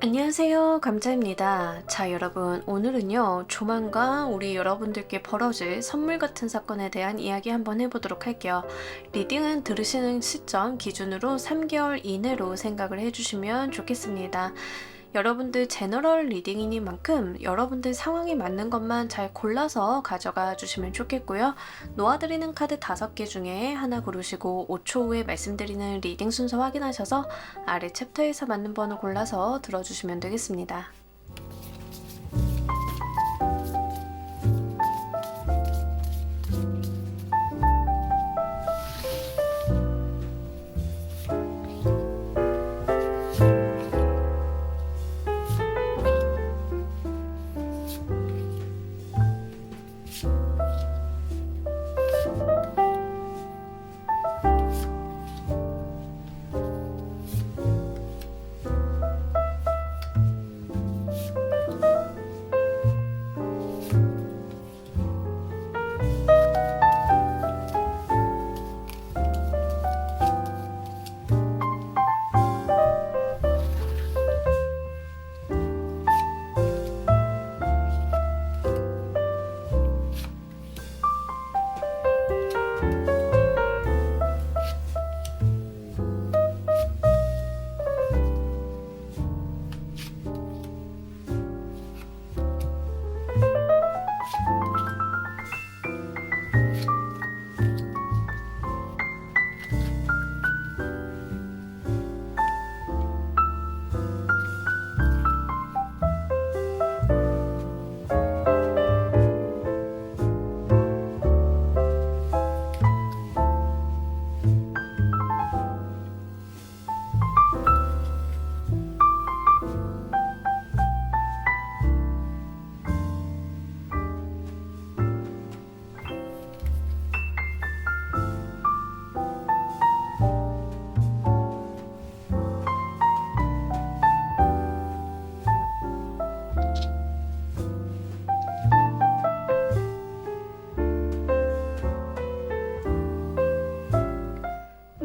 안녕하세요. 감자입니다. 자, 여러분, 오늘은요, 조만간 우리 여러분들께 벌어질 선물 같은 사건에 대한 이야기 한번 해보도록 할게요. 리딩은 들으시는 시점 기준으로 3개월 이내로 생각을 해주시면 좋겠습니다. 여러분들 제너럴 리딩이니만큼 여러분들 상황에 맞는 것만 잘 골라서 가져가 주시면 좋겠고요. 놓아드리는 카드 5개 중에 하나 고르시고 5초 후에 말씀드리는 리딩 순서 확인하셔서 아래 챕터에서 맞는 번호 골라서 들어주시면 되겠습니다.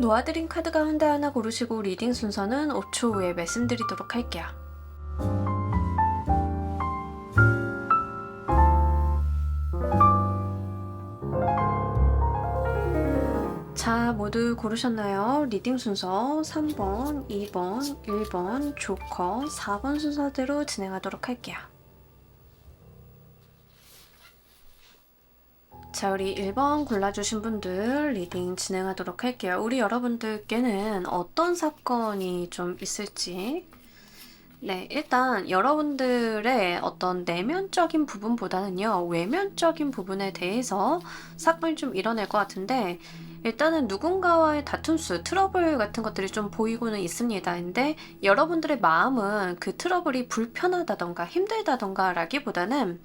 놓아드린 카드 가운데 하나 고르시고 리딩 순서는 5초 후에 말씀드리도록 할게요. 자, 모두 고르셨나요? 리딩 순서 3번, 2번, 1번, 조커, 4번 순서대로 진행하도록 할게요. 자, 우리 1번 골라주신 분들 리딩 진행하도록 할게요. 우리 여러분들께는 어떤 사건이 좀 있을지. 네, 일단 여러분들의 어떤 내면적인 부분보다는요, 외면적인 부분에 대해서 사건이 좀 일어날 것 같은데, 일단은 누군가와의 다툼수, 트러블 같은 것들이 좀 보이고는 있습니다. 근데 여러분들의 마음은 그 트러블이 불편하다던가 힘들다던가 라기보다는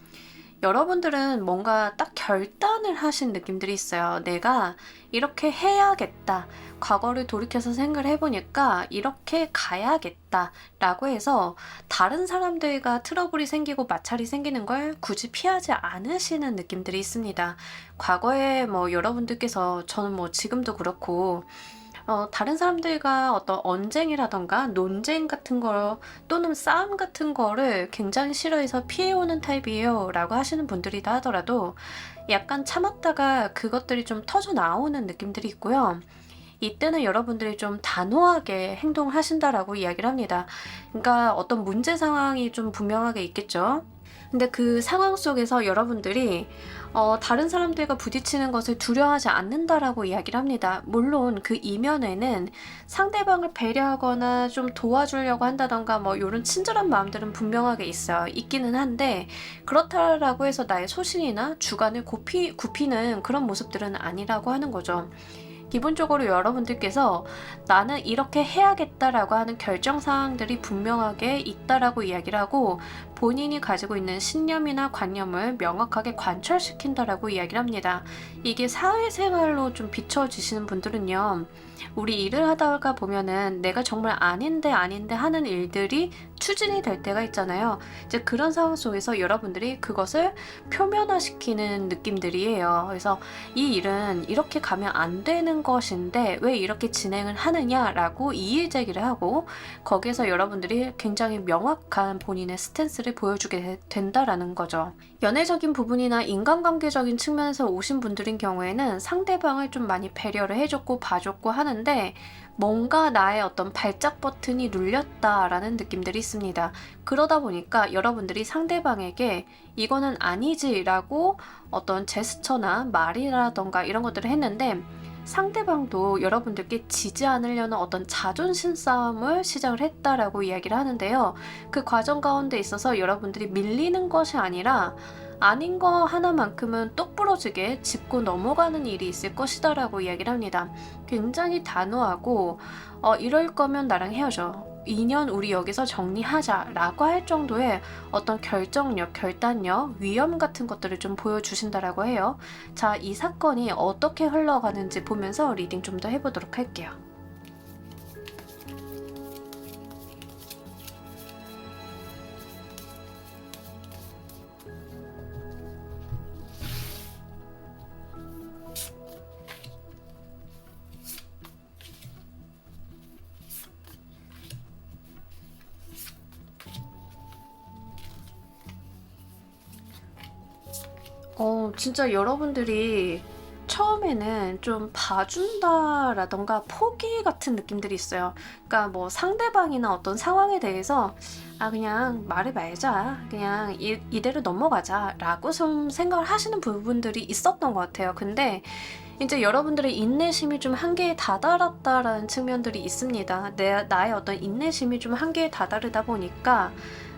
여러분들은 뭔가 딱 결단을 하신 느낌들이 있어요. 내가 이렇게 해야겠다. 과거를 돌이켜서 생각을 해보니까 이렇게 가야겠다. 라고 해서 다른 사람들과 트러블이 생기고 마찰이 생기는 걸 굳이 피하지 않으시는 느낌들이 있습니다. 과거에 여러분들께서 저는 지금도 그렇고 다른 사람들과 어떤 언쟁이라던가 논쟁 같은 거 또는 싸움 같은 거를 굉장히 싫어해서 피해오는 타입이에요 라고 하시는 분들이다 하더라도 약간 참았다가 그것들이 좀 터져 나오는 느낌들이 있고요. 이때는 여러분들이 좀 단호하게 행동하신다라고 이야기를 합니다. 그러니까 어떤 문제 상황이 좀 분명하게 있겠죠. 근데 그 상황 속에서 여러분들이 다른 사람들과 부딪히는 것을 두려워하지 않는다라고 이야기를 합니다. 물론 그 이면에는 상대방을 배려하거나 좀 도와주려고 한다던가 이런 친절한 마음들은 분명하게 있어요. 있기는 한데 그렇다라고 해서 나의 소신이나 주관을 굽히는 그런 모습들은 아니라고 하는 거죠. 기본적으로 여러분들께서 나는 이렇게 해야겠다라고 하는 결정사항들이 분명하게 있다라고 이야기를 하고 본인이 가지고 있는 신념이나 관념을 명확하게 관철시킨다라고 이야기를 합니다. 이게 사회생활로 좀 비춰지시는 분들은요, 우리 일을 하다가 보면은 내가 정말 아닌데 하는 일들이 추진이 될 때가 있잖아요. 이제 그런 상황 속에서 여러분들이 그것을 표면화시키는 느낌들이에요. 그래서 이 일은 이렇게 가면 안 되는 것인데 왜 이렇게 진행을 하느냐라고 이의 제기를 하고, 거기에서 여러분들이 굉장히 명확한 본인의 스탠스를 보여주게 된다라는 거죠. 연애적인 부분이나 인간관계적인 측면에서 오신 분들인 경우에는 상대방을 좀 많이 배려를 해줬고 봐줬고 하는데, 뭔가 나의 어떤 발작 버튼이 눌렸다라는 느낌들이 있습니다. 그러다 보니까 여러분들이 상대방에게 이거는 아니지라고 어떤 제스처나 말이라던가 이런 것들을 했는데, 상대방도 여러분들께 지지 않으려는 어떤 자존심 싸움을 시작을 했다라고 이야기를 하는데요. 그 과정 가운데 있어서 여러분들이 밀리는 것이 아니라 아닌 거 하나만큼은 똑부러지게 짚고 넘어가는 일이 있을 것이다 라고 이야기를 합니다. 굉장히 단호하고 이럴 거면 나랑 헤어져, 2년 우리 여기서 정리하자 라고 할 정도의 어떤 결정력, 결단력, 위험 같은 것들을 좀 보여주신다라고 해요. 자, 이 사건이 어떻게 흘러가는지 보면서 리딩 좀 더 해보도록 할게요. 진짜 여러분들이 처음에는 좀 봐준다라던가 포기 같은 느낌들이 있어요. 그러니까 뭐 상대방이나 어떤 상황에 대해서 그냥 말을 말자, 그냥 이대로 넘어가자 라고 좀 생각을 하시는 부분들이 있었던 것 같아요. 근데 이제 여러분들의 인내심이 좀 한계에 다다랐다라는 측면들이 있습니다. 나의 어떤 인내심이 좀 한계에 다다르다 보니까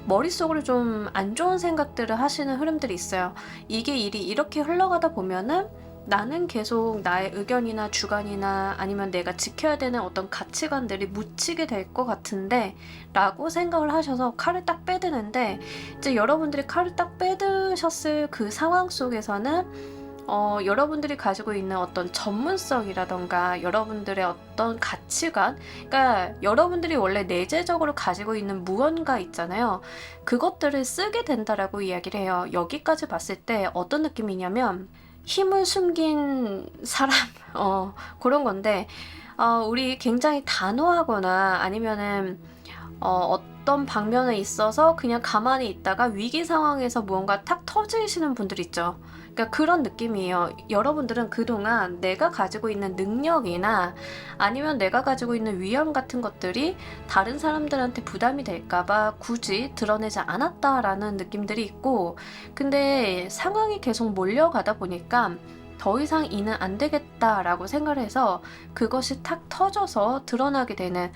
머릿속으로 좀 안 좋은 생각들을 하시는 흐름들이 있어요. 이게 일이 이렇게 흘러가다 보면은 나는 계속 나의 의견이나 주관이나 아니면 내가 지켜야 되는 어떤 가치관들이 묻히게 될 것 같은데 라고 생각을 하셔서 칼을 딱 빼드는데, 이제 여러분들이 칼을 딱 빼드셨을 그 상황 속에서는 여러분들이 가지고 있는 어떤 전문성이라던가 여러분들의 어떤 가치관, 그러니까 여러분들이 원래 내재적으로 가지고 있는 무언가 있잖아요. 그것들을 쓰게 된다라고 이야기를 해요. 여기까지 봤을 때 어떤 느낌이냐면 힘을 숨긴 사람, 그런 건데, 우리 굉장히 단호하거나 아니면은 어떤 방면에 있어서 그냥 가만히 있다가 위기 상황에서 무언가 탁 터지시는 분들 있죠. 그러니까 그런 느낌이에요. 여러분들은 그동안 내가 가지고 있는 능력이나 아니면 내가 가지고 있는 위험 같은 것들이 다른 사람들한테 부담이 될까봐 굳이 드러내지 않았다라는 느낌들이 있고, 근데 상황이 계속 몰려가다 보니까 더 이상 이는 안 되겠다라고 생각을 해서 그것이 탁 터져서 드러나게 되는,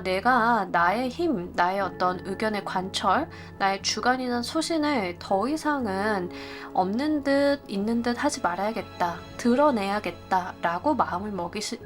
내가 나의 힘, 나의 어떤 의견의 관철, 나의 주관이나 소신을 더 이상은 없는 듯 있는 듯 하지 말아야겠다, 드러내야겠다 라고 마음을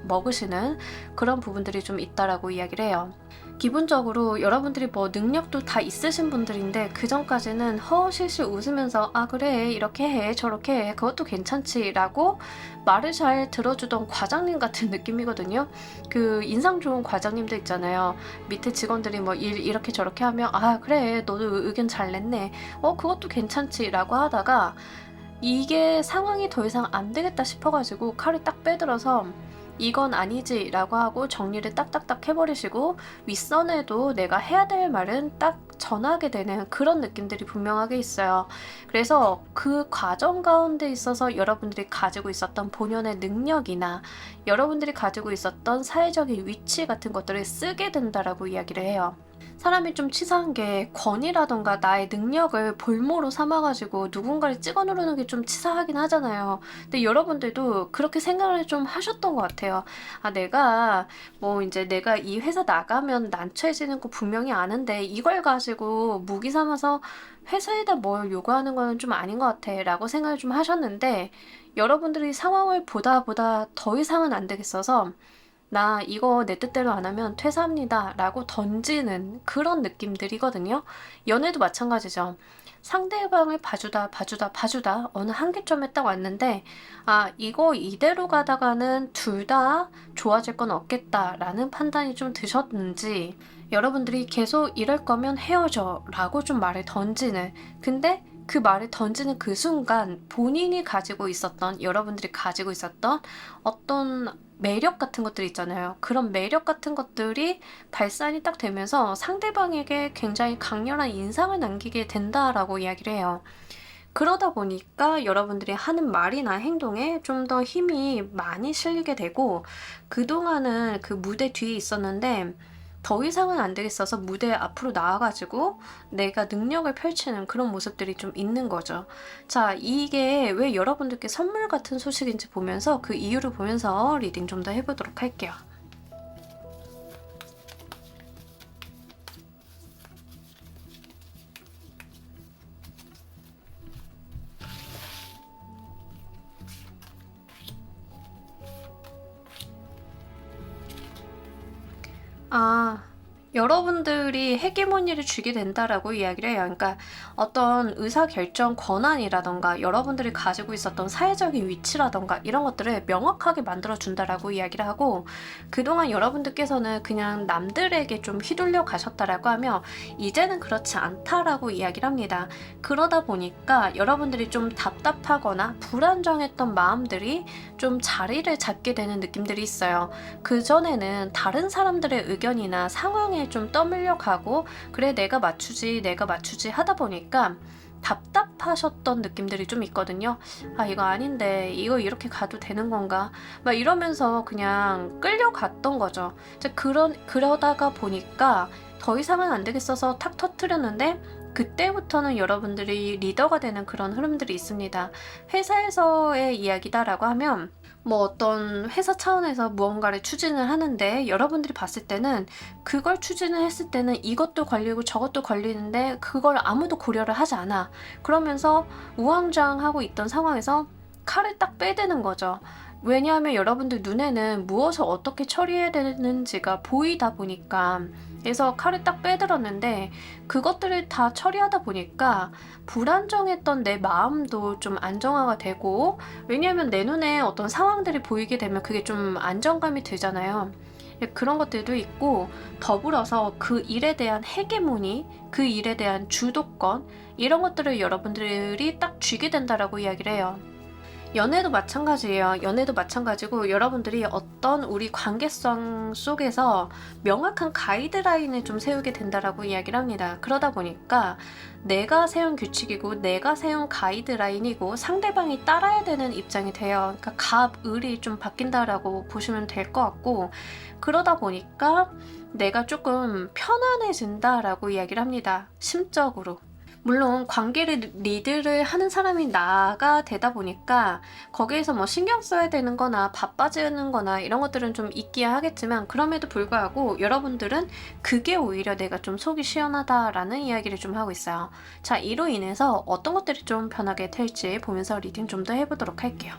먹으시는 그런 부분들이 좀 있다라고 이야기를 해요. 기본적으로 여러분들이 뭐 능력도 다 있으신 분들인데 그 전까지는 허허실실 웃으면서 그래 이렇게 해 저렇게 해 그것도 괜찮지 라고 말을 잘 들어주던 과장님 같은 느낌이거든요. 그 인상 좋은 과장님들 있잖아요. 밑에 직원들이 뭐 일 이렇게 저렇게 하면 그래 너도 의견 잘 냈네, 그것도 괜찮지 라고 하다가 이게 상황이 더 이상 안 되겠다 싶어가지고 칼을 딱 빼들어서 이건 아니지 라고 하고 정리를 딱딱딱 해버리시고, 윗선에도 내가 해야 될 말은 딱 전하게 되는 그런 느낌들이 분명하게 있어요. 그래서 그 과정 가운데 있어서 여러분들이 가지고 있었던 본연의 능력이나 여러분들이 가지고 있었던 사회적인 위치 같은 것들을 쓰게 된다라고 이야기를 해요. 사람이 좀 치사한 게 권위라던가 나의 능력을 볼모로 삼아가지고 누군가를 찍어 누르는 게 좀 치사하긴 하잖아요. 근데 여러분들도 그렇게 생각을 좀 하셨던 것 같아요. 내가 내가 이 회사 나가면 난처해지는 거 분명히 아는데 이걸 가지고 무기 삼아서 회사에다 뭘 요구하는 거는 좀 아닌 것 같아 라고 생각을 좀 하셨는데, 여러분들이 상황을 보다 더 이상은 안 되겠어서 나 이거 내 뜻대로 안 하면 퇴사합니다 라고 던지는 그런 느낌들이거든요. 연애도 마찬가지죠. 상대방을 봐주다 어느 한계점에 딱 왔는데 아 이거 이대로 가다가는 둘 다 좋아질 건 없겠다 라는 판단이 좀 드셨는지 여러분들이 계속 이럴 거면 헤어져 라고 좀 말을 던지는, 근데 그 말을 던지는 그 순간 본인이 가지고 있었던, 여러분들이 가지고 있었던 어떤 매력 같은 것들이 있잖아요. 그런 매력 같은 것들이 발산이 딱 되면서 상대방에게 굉장히 강렬한 인상을 남기게 된다라고 이야기를 해요. 그러다 보니까 여러분들이 하는 말이나 행동에 좀 더 힘이 많이 실리게 되고, 그동안은 그 무대 뒤에 있었는데 더 이상은 안 되겠어서 무대 앞으로 나와가지고 내가 능력을 펼치는 그런 모습들이 좀 있는 거죠. 자, 이게 왜 여러분들께 선물 같은 소식인지 보면서 그 이유를 보면서 리딩 좀 더 해보도록 할게요. 아, 여러분들이 헤게모니를 주게 된다라고 이야기를 해요. 그러니까 어떤 의사결정 권한이라던가 여러분들이 가지고 있었던 사회적인 위치라던가 이런 것들을 명확하게 만들어준다라고 이야기를 하고, 그동안 여러분들께서는 그냥 남들에게 좀 휘둘려 가셨다라고 하며 이제는 그렇지 않다라고 이야기를 합니다. 그러다 보니까 여러분들이 좀 답답하거나 불안정했던 마음들이 좀 자리를 잡게 되는 느낌들이 있어요. 그전에는 다른 사람들의 의견이나 상황에 좀 떠밀려 가고 그래 내가 맞추지 하다 보니까 답답하셨던 느낌들이 좀 있거든요. 아 이거 아닌데 이거 이렇게 가도 되는 건가 막 이러면서 그냥 끌려갔던 거죠. 이제 그러다가 보니까 더 이상은 안 되겠어서 탁 터트렸는데 그때부터는 여러분들이 리더가 되는 그런 흐름들이 있습니다. 회사에서의 이야기다라고 하면 뭐 어떤 회사 차원에서 무언가를 추진을 하는데 여러분들이 봤을 때는 그걸 추진을 했을 때는 이것도 걸리고 저것도 걸리는데 그걸 아무도 고려를 하지 않아. 그러면서 우왕좌왕하고 있던 상황에서 칼을 딱 빼대는 거죠. 왜냐하면 여러분들 눈에는 무엇을 어떻게 처리해야 되는지가 보이다 보니까. 그래서 칼을 딱 빼들었는데 그것들을 다 처리하다 보니까 불안정했던 내 마음도 좀 안정화가 되고, 왜냐하면 내 눈에 어떤 상황들이 보이게 되면 그게 좀 안정감이 들잖아요. 그런 것들도 있고, 더불어서 그 일에 대한 헤게모니, 그 일에 대한 주도권, 이런 것들을 여러분들이 딱 쥐게 된다라고 이야기를 해요. 연애도 마찬가지예요. 연애도 마찬가지고 여러분들이 어떤 우리 관계성 속에서 명확한 가이드라인을 좀 세우게 된다라고 이야기를 합니다. 그러다 보니까 내가 세운 규칙이고 내가 세운 가이드라인이고 상대방이 따라야 되는 입장이 돼요. 그러니까 갑을이 좀 바뀐다라고 보시면 될 것 같고, 그러다 보니까 내가 조금 편안해진다라고 이야기를 합니다. 심적으로. 물론 관계를 리드를 하는 사람이 나가 되다 보니까 거기에서 뭐 신경 써야 되는 거나 바빠지는 거나 이런 것들은 좀 있기야 하겠지만, 그럼에도 불구하고 여러분들은 그게 오히려 내가 좀 속이 시원하다라는 이야기를 좀 하고 있어요. 자, 이로 인해서 어떤 것들이 좀 변하게 될지 보면서 리딩 좀 더 해보도록 할게요.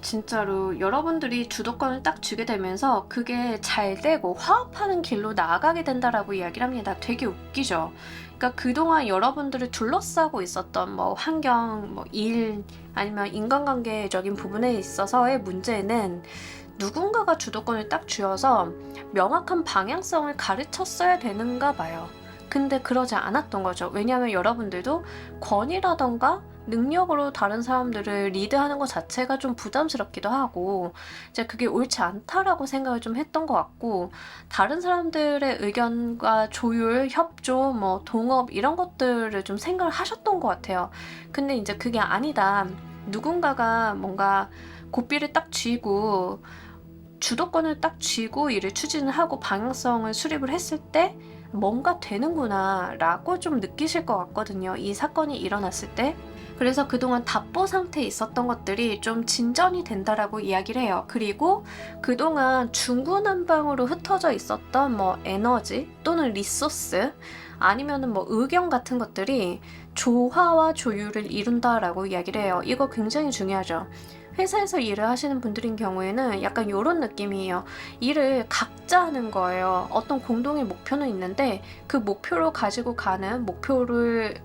진짜로 여러분들이 주도권을 딱 쥐게 되면서 그게 잘 되고 화합하는 길로 나아가게 된다라고 이야기를 합니다. 되게 웃기죠? 그러니까 그동안 여러분들을 둘러싸고 있었던 뭐 환경, 뭐 일, 아니면 인간관계적인 부분에 있어서의 문제는 누군가가 주도권을 딱 쥐어서 명확한 방향성을 가르쳤어야 되는가 봐요. 근데 그러지 않았던 거죠. 왜냐하면 여러분들도 권위라던가 능력으로 다른 사람들을 리드하는 것 자체가 좀 부담스럽기도 하고 이제 그게 옳지 않다라고 생각을 좀 했던 것 같고, 다른 사람들의 의견과 조율, 협조, 뭐 동업 이런 것들을 좀 생각을 하셨던 것 같아요. 근데 이제 그게 아니다. 누군가가 뭔가 고삐를 딱 쥐고 주도권을 딱 쥐고 일을 추진을 하고 방향성을 수립을 했을 때 뭔가 되는구나 라고 좀 느끼실 것 같거든요. 이 사건이 일어났을 때. 그래서 그동안 답보 상태에 있었던 것들이 좀 진전이 된다라고 이야기를 해요. 그리고 그동안 중구난방으로 흩어져 있었던 뭐 에너지 또는 리소스 아니면은 뭐 의견 같은 것들이 조화와 조율을 이룬다라고 이야기를 해요. 이거 굉장히 중요하죠. 회사에서 일을 하시는 분들인 경우에는 약간 이런 느낌이에요. 일을 각자 하는 거예요. 어떤 공동의 목표는 있는데 그 목표로 가지고 가는 목표를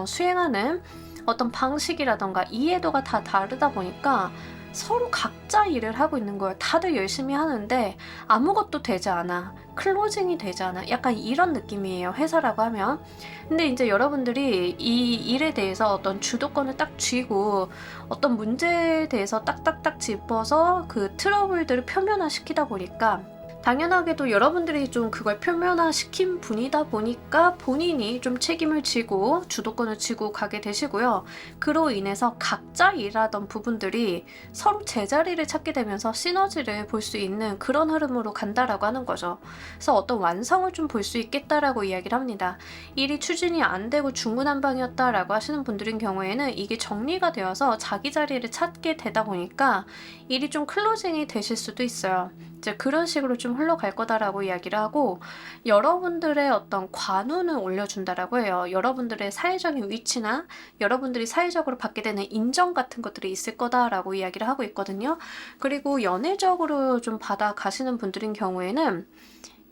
수행하는 어떤 방식이라던가 이해도가 다 다르다 보니까 서로 각자 일을 하고 있는 거예요. 다들 열심히 하는데 아무것도 되지 않아. 클로징이 되지 않아. 약간 이런 느낌이에요. 회사라고 하면. 근데 이제 여러분들이 이 일에 대해서 어떤 주도권을 딱 쥐고 어떤 문제에 대해서 딱딱딱 짚어서 그 트러블들을 표면화시키다 보니까 당연하게도 여러분들이 좀 그걸 표면화시킨 분이다 보니까 본인이 좀 책임을 지고 주도권을 쥐고 가게 되시고요. 그로 인해서 각자 일하던 부분들이 서로 제자리를 찾게 되면서 시너지를 볼 수 있는 그런 흐름으로 간다라고 하는 거죠. 그래서 어떤 완성을 좀 볼 수 있겠다라고 이야기를 합니다. 일이 추진이 안 되고 중구난방이었다라고 하시는 분들인 경우에는 이게 정리가 되어서 자기 자리를 찾게 되다 보니까 일이 좀 클로징이 되실 수도 있어요. 이제 그런 식으로 좀 흘러갈 거다라고 이야기를 하고 여러분들의 어떤 관운을 올려준다라고 해요. 여러분들의 사회적인 위치나 여러분들이 사회적으로 받게 되는 인정 같은 것들이 있을 거다라고 이야기를 하고 있거든요. 그리고 연애적으로 좀 받아가시는 분들인 경우에는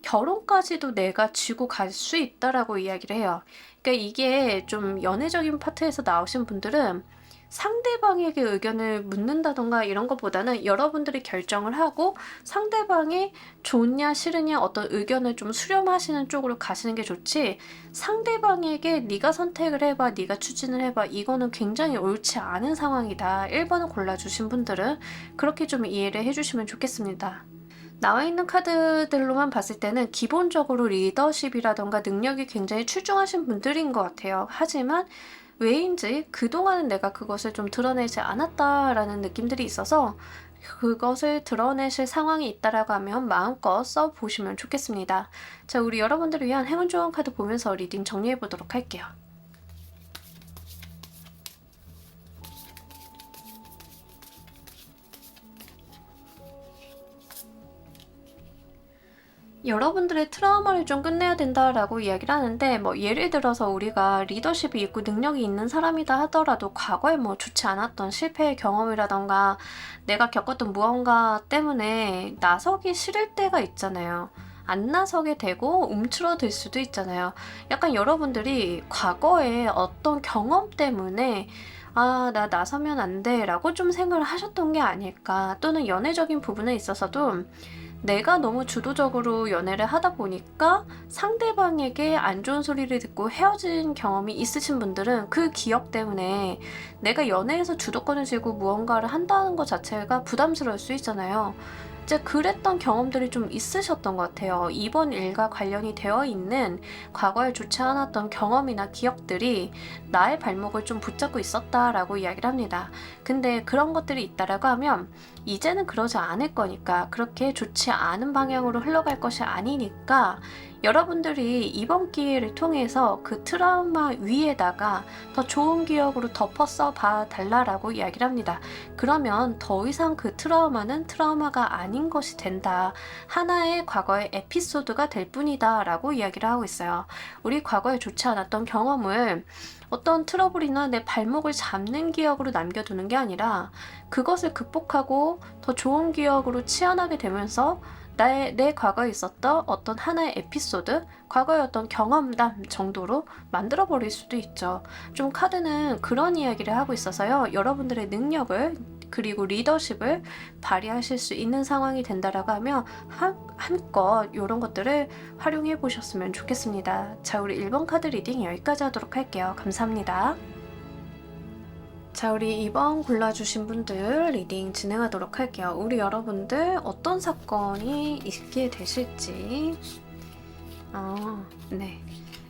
결혼까지도 내가 쥐고 갈 수 있다라고 이야기를 해요. 그러니까 이게 좀 연애적인 파트에서 나오신 분들은 상대방에게 의견을 묻는다던가 이런 것보다는 여러분들이 결정을 하고 상대방이 좋냐 싫으냐 어떤 의견을 좀 수렴하시는 쪽으로 가시는 게 좋지 상대방에게 네가 선택을 해봐 네가 추진을 해봐 이거는 굉장히 옳지 않은 상황이다. 1번을 골라주신 분들은 그렇게 좀 이해를 해주시면 좋겠습니다. 나와 있는 카드들로만 봤을 때는 기본적으로 리더십이라던가 능력이 굉장히 출중하신 분들인 것 같아요. 하지만 왜인지 그동안은 내가 그것을 좀 드러내지 않았다라는 느낌들이 있어서 그것을 드러내실 상황이 있다라고 하면 마음껏 써보시면 좋겠습니다. 자, 우리 여러분들을 위한 행운 좋은 카드 보면서 리딩 정리해 보도록 할게요. 여러분들의 트라우마를 좀 끝내야 된다라고 이야기를 하는데 뭐 예를 들어서 우리가 리더십이 있고 능력이 있는 사람이다 하더라도 과거에 뭐 좋지 않았던 실패의 경험이라던가 내가 겪었던 무언가 때문에 나서기 싫을 때가 있잖아요. 안 나서게 되고 움츠러들 수도 있잖아요. 약간 여러분들이 과거에 어떤 경험 때문에 아, 나 나서면 안 돼 라고 좀 생각을 하셨던 게 아닐까. 또는 연애적인 부분에 있어서도 내가 너무 주도적으로 연애를 하다 보니까 상대방에게 안 좋은 소리를 듣고 헤어진 경험이 있으신 분들은 그 기억 때문에 내가 연애에서 주도권을 쥐고 무언가를 한다는 것 자체가 부담스러울 수 있잖아요. 이제 그랬던 경험들이 좀 있으셨던 것 같아요. 이번 일과 관련이 되어 있는 과거에 좋지 않았던 경험이나 기억들이 나의 발목을 좀 붙잡고 있었다라고 이야기를 합니다. 근데 그런 것들이 있다라고 하면 이제는 그러지 않을 거니까 그렇게 좋지 않은 방향으로 흘러갈 것이 아니니까 여러분들이 이번 기회를 통해서 그 트라우마 위에다가 더 좋은 기억으로 덮어써 봐달라고 이야기를 합니다. 그러면 더 이상 그 트라우마는 트라우마가 아닌 것이 된다. 하나의 과거의 에피소드가 될 뿐이다 라고 이야기를 하고 있어요. 우리 과거에 좋지 않았던 경험을 어떤 트러블이나 내 발목을 잡는 기억으로 남겨두는 게 아니라 그것을 극복하고 더 좋은 기억으로 치환하게 되면서 내 과거에 있었던 어떤 하나의 에피소드, 과거의 어떤 경험담 정도로 만들어버릴 수도 있죠. 좀 카드는 그런 이야기를 하고 있어서요. 여러분들의 능력을 그리고 리더십을 발휘하실 수 있는 상황이 된다라고 하면 한껏 이런 것들을 활용해 보셨으면 좋겠습니다. 자, 우리 1번 카드 리딩 여기까지 하도록 할게요. 감사합니다. 자, 우리 2번 골라주신 분들 리딩 진행하도록 할게요. 우리 여러분들 어떤 사건이 있게 되실지. 네.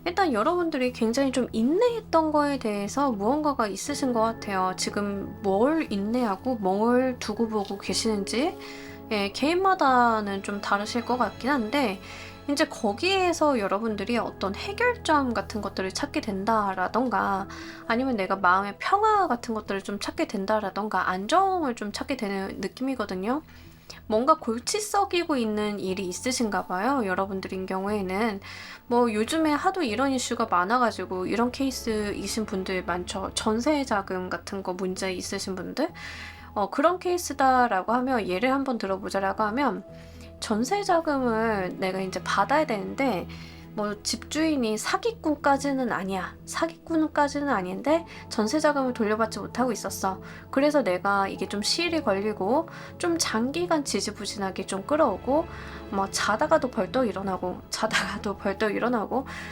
일단 여러분들이 굉장히 좀 인내했던 거에 대해서 무언가가 있으신 것 같아요. 지금 뭘 인내하고 뭘 두고 보고 계시는지 개인마다는 좀 다르실 것 같긴 한데 이제 거기에서 여러분들이 어떤 해결점 같은 것들을 찾게 된다라던가 아니면 내가 마음의 평화 같은 것들을 좀 찾게 된다라던가 안정을 좀 찾게 되는 느낌이거든요. 뭔가 골치 썩이고 있는 일이 있으신가 봐요. 여러분들인 경우에는 뭐 요즘에 하도 이런 이슈가 많아가지고 이런 케이스이신 분들 많죠. 전세 자금 같은 거 문제 있으신 분들 그런 케이스다라고 하면 예를 한번 들어보자라고 하면 전세 자금을 내가 이제 받아야 되는데 뭐 집주인이 사기꾼까지는 아니야. 사기꾼까지는 아닌데 전세 자금을 돌려받지 못하고 있었어. 그래서 내가 이게 좀 시일이 걸리고 좀 장기간 지지부진하게 좀 끌어오고 뭐 자다가도 벌떡 일어나고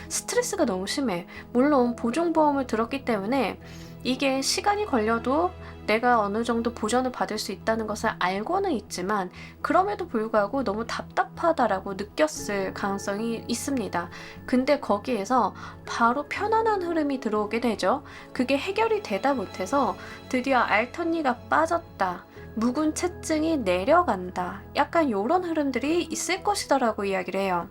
스트레스가 너무 심해. 물론 보증보험을 들었기 때문에 이게 시간이 걸려도 내가 어느 정도 보전을 받을 수 있다는 것을 알고는 있지만 그럼에도 불구하고 너무 답답하다라고 느꼈을 가능성이 있습니다. 근데 거기에서 바로 편안한 흐름이 들어오게 되죠. 그게 해결이 되다 못해서 드디어 알턴니가 빠졌다. 묵은 채증이 내려간다. 약간 이런 흐름들이 있을 것이다라고 이야기를 해요.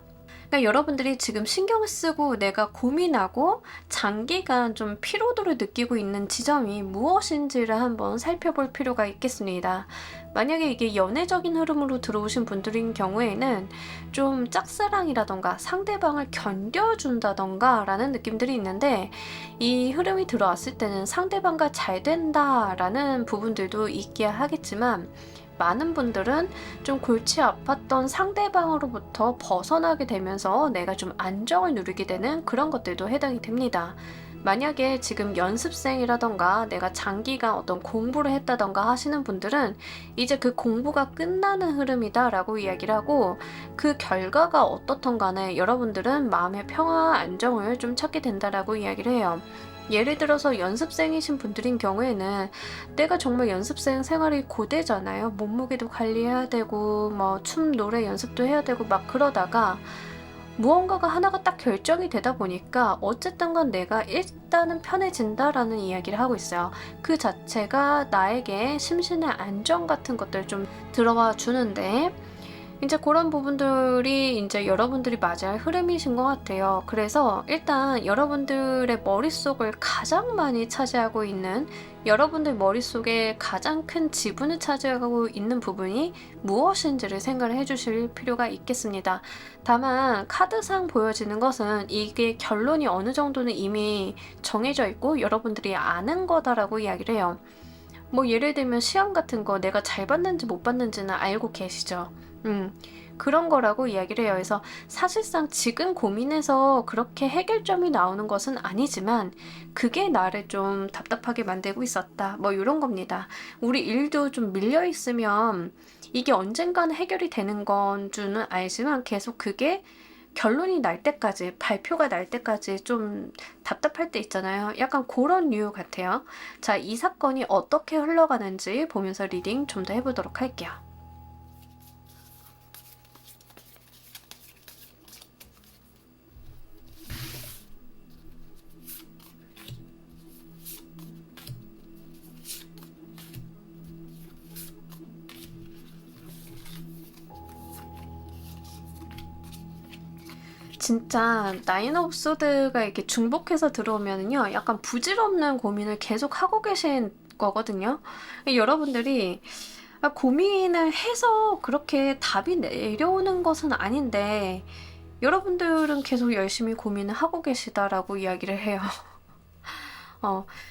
그러니까 여러분들이 지금 신경을 쓰고 내가 고민하고 장기간 좀 피로도를 느끼고 있는 지점이 무엇인지를 한번 살펴볼 필요가 있겠습니다. 만약에 이게 연애적인 흐름으로 들어오신 분들인 경우에는 좀 짝사랑이라던가 상대방을 견뎌준다던가 라는 느낌들이 있는데 이 흐름이 들어왔을 때는 상대방과 잘 된다라는 부분들도 있기야 하겠지만 많은 분들은 좀 골치 아팠던 상대방으로부터 벗어나게 되면서 내가 좀 안정을 누리게 되는 그런 것들도 해당이 됩니다. 만약에 지금 연습생이라던가 내가 장기간 어떤 공부를 했다던가 하시는 분들은 이제 그 공부가 끝나는 흐름이다 라고 이야기를 하고 그 결과가 어떻든 간에 여러분들은 마음의 평화와 안정을 좀 찾게 된다라고 이야기를 해요. 예를 들어서 연습생이신 분들인 경우에는 내가 정말 연습생 생활이 고되잖아요. 몸무게도 관리해야 되고 뭐 춤, 노래 연습도 해야 되고 막 그러다가 무언가가 하나가 딱 결정이 되다 보니까 어쨌든 간 내가 일단은 편해진다라는 이야기를 하고 있어요. 그 자체가 나에게 심신의 안정 같은 것들 좀 들어와 주는데 이제 그런 부분들이 이제 여러분들이 맞이할 흐름이신 것 같아요. 그래서 일단 여러분들의 머릿속을 가장 많이 차지하고 있는 여러분들 머릿속에 가장 큰 지분을 차지하고 있는 부분이 무엇인지를 생각을 해주실 필요가 있겠습니다. 다만 카드상 보여지는 것은 이게 결론이 어느 정도는 이미 정해져 있고 여러분들이 아는 거다라고 이야기를 해요. 뭐 예를 들면 시험 같은 거 내가 잘 봤는지 못 봤는지는 알고 계시죠? 그런 거라고 이야기를 해요. 그래서 사실상 지금 고민해서 그렇게 해결점이 나오는 것은 아니지만 그게 나를 좀 답답하게 만들고 있었다. 뭐 이런 겁니다. 우리 일도 좀 밀려 있으면 이게 언젠가는 해결이 되는 건 줄은 알지만 계속 그게 결론이 날 때까지, 발표가 날 때까지 좀 답답할 때 있잖아요. 약간 그런 류 같아요. 자, 이 사건이 어떻게 흘러가는지 보면서 리딩 좀 더 해보도록 할게요. 진짜 나인 오브 소드가 이렇게 중복해서 들어오면은요 약간 부질없는 고민을 계속 하고 계신 거거든요. 여러분들이 고민을 해서 그렇게 답이 내려오는 것은 아닌데 여러분들은 계속 열심히 고민을 하고 계시다라고 이야기를 해요.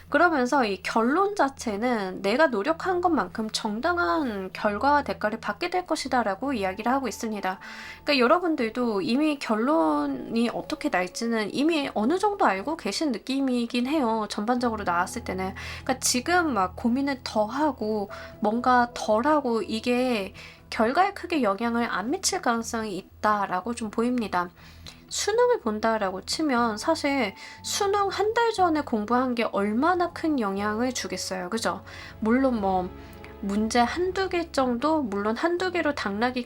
그러면서 이 결론 자체는 내가 노력한 것만큼 정당한 결과와 대가를 받게 될 것이다 라고 이야기를 하고 있습니다. 그러니까 여러분들도 이미 결론이 어떻게 날지는 이미 어느 정도 알고 계신 느낌이긴 해요. 전반적으로 나왔을 때는. 그러니까 지금 막 고민을 더 하고 뭔가 덜 하고 이게 결과에 크게 영향을 안 미칠 가능성이 있다라고 좀 보입니다. 수능을 본다라고 치면 사실 수능 한 달 전에 공부한 게 얼마나 큰 영향을 주겠어요. 그죠? 물론 뭐 문제 한두 개 정도, 물론 한두 개로 당락이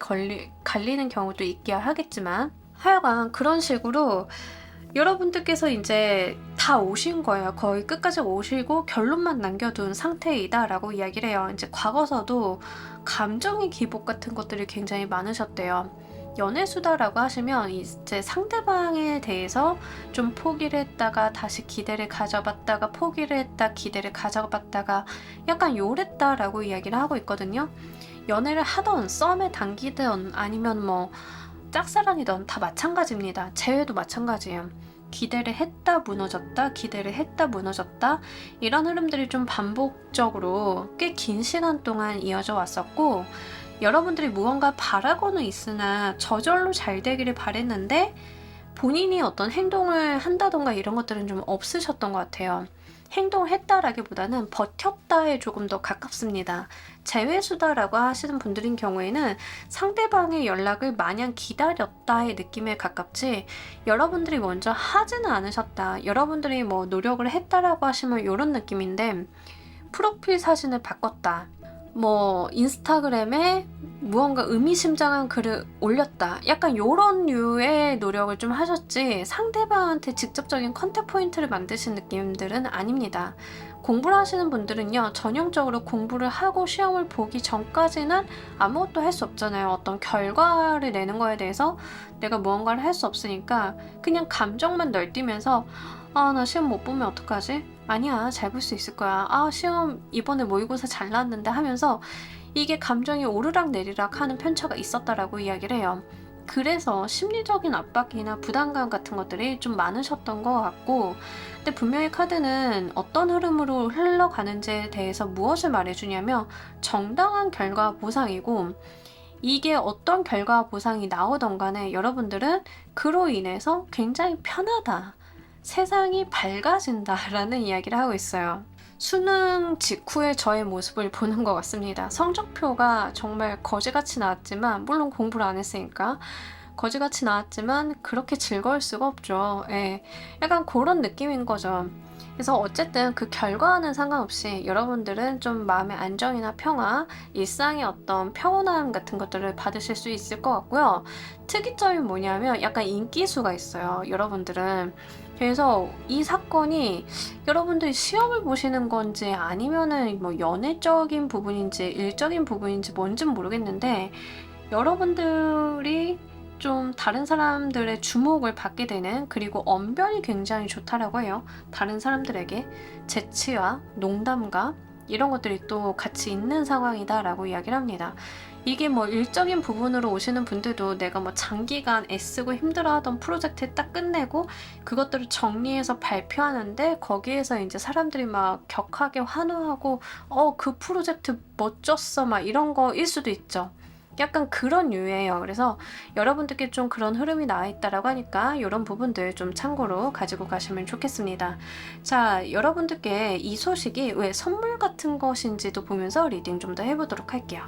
갈리는 경우도 있기야 하겠지만 하여간 그런 식으로 여러분들께서 이제 다 오신 거예요. 거의 끝까지 오시고 결론만 남겨둔 상태이다라고 이야기를 해요. 이제 과거서도 감정의 기복 같은 것들이 굉장히 많으셨대요. 연애수다라고 하시면 이제 상대방에 대해서 좀 포기를 했다가 다시 기대를 가져봤다가 포기를 했다 기대를 가져봤다가 약간 요랬다라고 이야기를 하고 있거든요. 연애를 하던 썸에 당기든 아니면 뭐 짝사랑이든 다 마찬가지입니다. 재회도 마찬가지예요. 기대를 했다 무너졌다 기대를 했다 무너졌다 이런 흐름들이 좀 반복적으로 꽤 긴 시간 동안 이어져 왔었고, 여러분들이 무언가 바라고는 있으나 저절로 잘 되기를 바랬는데 본인이 어떤 행동을 한다던가 이런 것들은 좀 없으셨던 것 같아요. 행동을 했다라기보다는 버텼다에 조금 더 가깝습니다. 재회수다라고 하시는 분들인 경우에는 상대방의 연락을 마냥 기다렸다의 느낌에 가깝지, 여러분들이 먼저 하지는 않으셨다, 여러분들이 뭐 노력을 했다라고 하시면 이런 느낌인데, 프로필 사진을 바꿨다, 뭐 인스타그램에 무언가 의미심장한 글을 올렸다, 약간 요런 류의 노력을 좀 하셨지 상대방한테 직접적인 컨택 포인트를 만드신 느낌들은 아닙니다. 공부를 하시는 분들은요, 전형적으로 공부를 하고 시험을 보기 전까지는 아무것도 할 수 없잖아요. 어떤 결과를 내는 거에 대해서 내가 무언가를 할 수 없으니까 그냥 감정만 널뛰면서 아, 나 시험 못 보면 어떡하지? 아니야, 잘 볼 수 있을 거야. 아, 시험 이번에 모의고사 잘 나왔는데 하면서 이게 감정이 오르락 내리락 하는 편차가 있었다라고 이야기를 해요. 그래서 심리적인 압박이나 부담감 같은 것들이 좀 많으셨던 것 같고, 근데 분명히 카드는 어떤 흐름으로 흘러가는지에 대해서 무엇을 말해주냐면 정당한 결과 보상이고, 이게 어떤 결과 보상이 나오던 간에 여러분들은 그로 인해서 굉장히 편하다, 세상이 밝아진다라는 이야기를 하고 있어요. 수능 직후의 저의 모습을 보는 것 같습니다. 성적표가 정말 거지같이 나왔지만, 물론 공부를 안 했으니까 거지같이 나왔지만 그렇게 즐거울 수가 없죠. 예, 약간 그런 느낌인 거죠. 그래서 어쨌든 그 결과와는 상관없이 여러분들은 좀 마음의 안정이나 평화, 일상의 어떤 평온함 같은 것들을 받으실 수 있을 것 같고요. 특이점이 뭐냐면 약간 인기수가 있어요, 여러분들은. 그래서 이 사건이 여러분들이 시험을 보시는 건지 아니면은 뭐 연애적인 부분인지 일적인 부분인지 뭔진 모르겠는데, 여러분들이 좀 다른 사람들의 주목을 받게 되는, 그리고 언변이 굉장히 좋다라고 해요. 다른 사람들에게 재치와 농담과 이런 것들이 또 같이 있는 상황이다라고 이야기를 합니다. 이게 뭐 일적인 부분으로 오시는 분들도 내가 뭐 장기간 애쓰고 힘들어하던 프로젝트 딱 끝내고 그것들을 정리해서 발표하는데 거기에서 이제 사람들이 막 격하게 환호하고 그 프로젝트 멋졌어 막 이런 거일 수도 있죠. 약간 그런 류예요. 그래서 여러분들께 좀 그런 흐름이 나와 있다라고 하니까 이런 부분들 좀 참고로 가지고 가시면 좋겠습니다. 자, 여러분들께 이 소식이 왜 선물 같은 것인지도 보면서 리딩 좀 더 해보도록 할게요.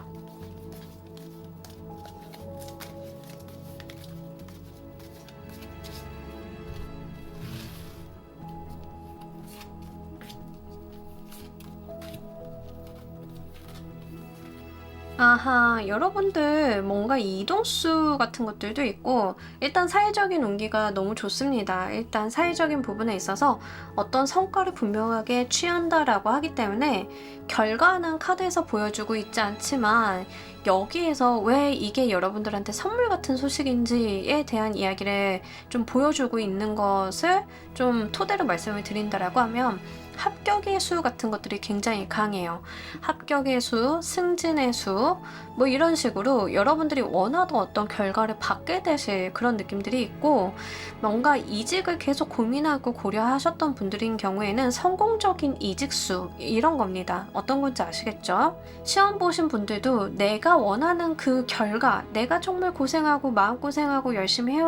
아하, 여러분들 뭔가 이동수 같은 것들도 있고, 일단 사회적인 운기가 너무 좋습니다. 일단 사회적인 부분에 있어서 어떤 성과를 분명하게 취한다라고 하기 때문에 결과는 카드에서 보여주고 있지 않지만, 여기에서 왜 이게 여러분들한테 선물 같은 소식인지에 대한 이야기를 좀 보여주고 있는 것을 좀 토대로 말씀을 드린다라고 하면, 합격의 수 같은 것들이 굉장히 강해요. 합격의 수, 승진의 수, 뭐 이런 식으로 여러분들이 원하던 어떤 결과를 받게 되실 그런 느낌들이 있고, 뭔가 이직을 계속 고민하고 고려하셨던 분들인 경우에는 성공적인 이직수 이런 겁니다. 어떤 건지 아시겠죠? 시험 보신 분들도 내가 원하는 그 결과, 내가 정말 고생하고 마음고생하고 열심히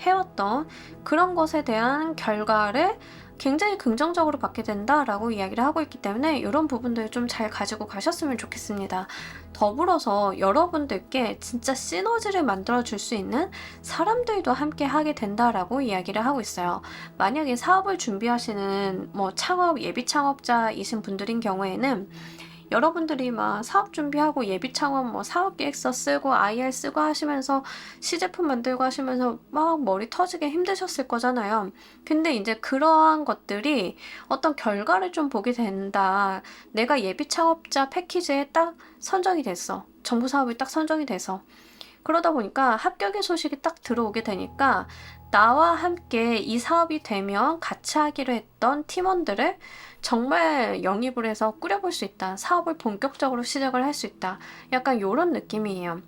해왔던 그런 것에 대한 결과를 굉장히 긍정적으로 받게 된다라고 이야기를 하고 있기 때문에 이런 부분들 좀 잘 가지고 가셨으면 좋겠습니다. 더불어서 여러분들께 진짜 시너지를 만들어 줄 수 있는 사람들도 함께 하게 된다라고 이야기를 하고 있어요. 만약에 사업을 준비하시는 뭐 창업, 예비 창업자이신 분들인 경우에는 여러분들이 막 사업 준비하고 예비 창업 뭐 사업 계획서 쓰고 IR 쓰고 하시면서 시제품 만들고 하시면서 막 머리 터지게 힘드셨을 거잖아요. 근데 이제 그러한 것들이 어떤 결과를 좀 보게 된다. 내가 예비 창업자 패키지에 딱 선정이 됐어. 정부 사업이 딱 선정이 돼서. 그러다 보니까 합격의 소식이 딱 들어오게 되니까 나와 함께 이 사업이 되면 같이 하기로 했던 팀원들을 정말 영입을 해서 꾸려볼 수 있다. 사업을 본격적으로 시작을 할 수 있다. 약간 요런 느낌이에요.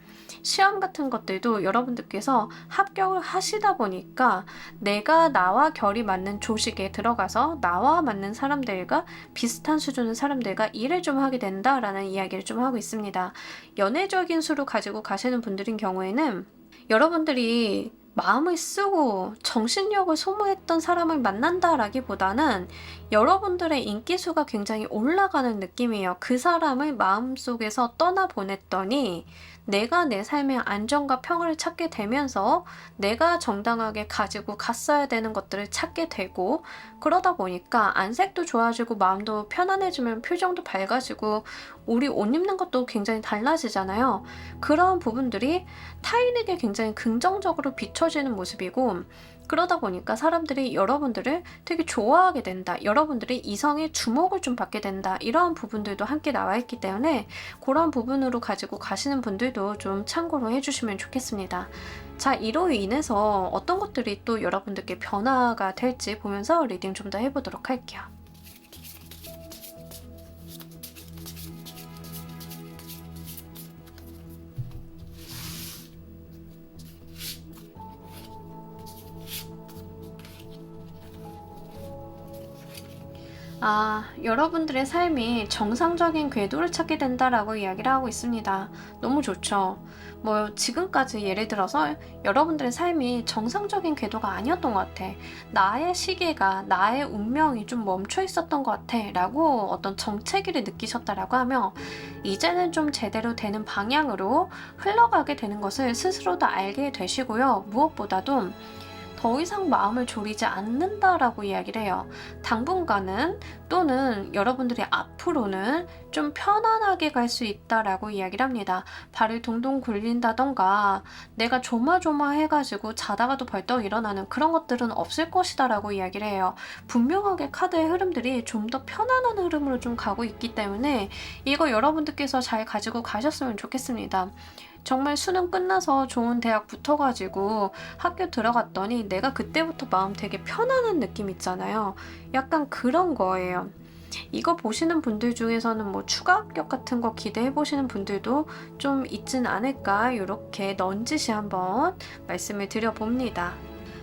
시험 같은 것들도 여러분들께서 합격을 하시다 보니까 내가 나와 결이 맞는 조직에 들어가서 나와 맞는 사람들과 비슷한 수준의 사람들과 일을 좀 하게 된다라는 이야기를 좀 하고 있습니다. 연애적인 수를 가지고 가시는 분들인 경우에는 여러분들이 마음을 쓰고 정신력을 소모했던 사람을 만난다라기보다는 여러분들의 인기수가 굉장히 올라가는 느낌이에요. 그 사람을 마음속에서 떠나보냈더니 내가 내 삶의 안정과 평화를 찾게 되면서 내가 정당하게 가지고 갔어야 되는 것들을 찾게 되고, 그러다 보니까 안색도 좋아지고 마음도 편안해지면 표정도 밝아지고 우리 옷 입는 것도 굉장히 달라지잖아요. 그런 부분들이 타인에게 굉장히 긍정적으로 비춰지는 모습이고, 그러다 보니까 사람들이 여러분들을 되게 좋아하게 된다. 여러분들이 이성의 주목을 좀 받게 된다. 이러한 부분들도 함께 나와 있기 때문에 그런 부분으로 가지고 가시는 분들도 좀 참고로 해주시면 좋겠습니다. 자, 이로 인해서 어떤 것들이 또 여러분들께 변화가 될지 보면서 리딩 좀 더 해보도록 할게요. 여러분들의 삶이 정상적인 궤도를 찾게 된다라고 이야기를 하고 있습니다. 너무 좋죠. 뭐 지금까지 예를 들어서 여러분들의 삶이 정상적인 궤도가 아니었던 것 같아. 나의 시계가, 나의 운명이 좀 멈춰 있었던 것 같아 라고 어떤 정체기를 느끼셨다라고 하면 이제는 좀 제대로 되는 방향으로 흘러가게 되는 것을 스스로도 알게 되시고요. 무엇보다도 더 이상 마음을 졸이지 않는다라고 이야기를 해요. 당분간은, 또는 여러분들이 앞으로는 좀 편안하게 갈 수 있다라고 이야기를 합니다. 발을 동동 굴린다던가 내가 조마조마해가지고 자다가도 벌떡 일어나는 그런 것들은 없을 것이다라고 이야기를 해요. 분명하게 카드의 흐름들이 좀 더 편안한 흐름으로 좀 가고 있기 때문에 이거 여러분들께서 잘 가지고 가셨으면 좋겠습니다. 정말 수능 끝나서 좋은 대학 붙어가지고 학교 들어갔더니 내가 그때부터 마음 되게 편안한 느낌 있잖아요. 약간 그런 거예요. 이거 보시는 분들 중에서는 뭐 추가 합격 같은 거 기대해 보시는 분들도 좀 있진 않을까, 이렇게 넌지시 한번 말씀을 드려봅니다.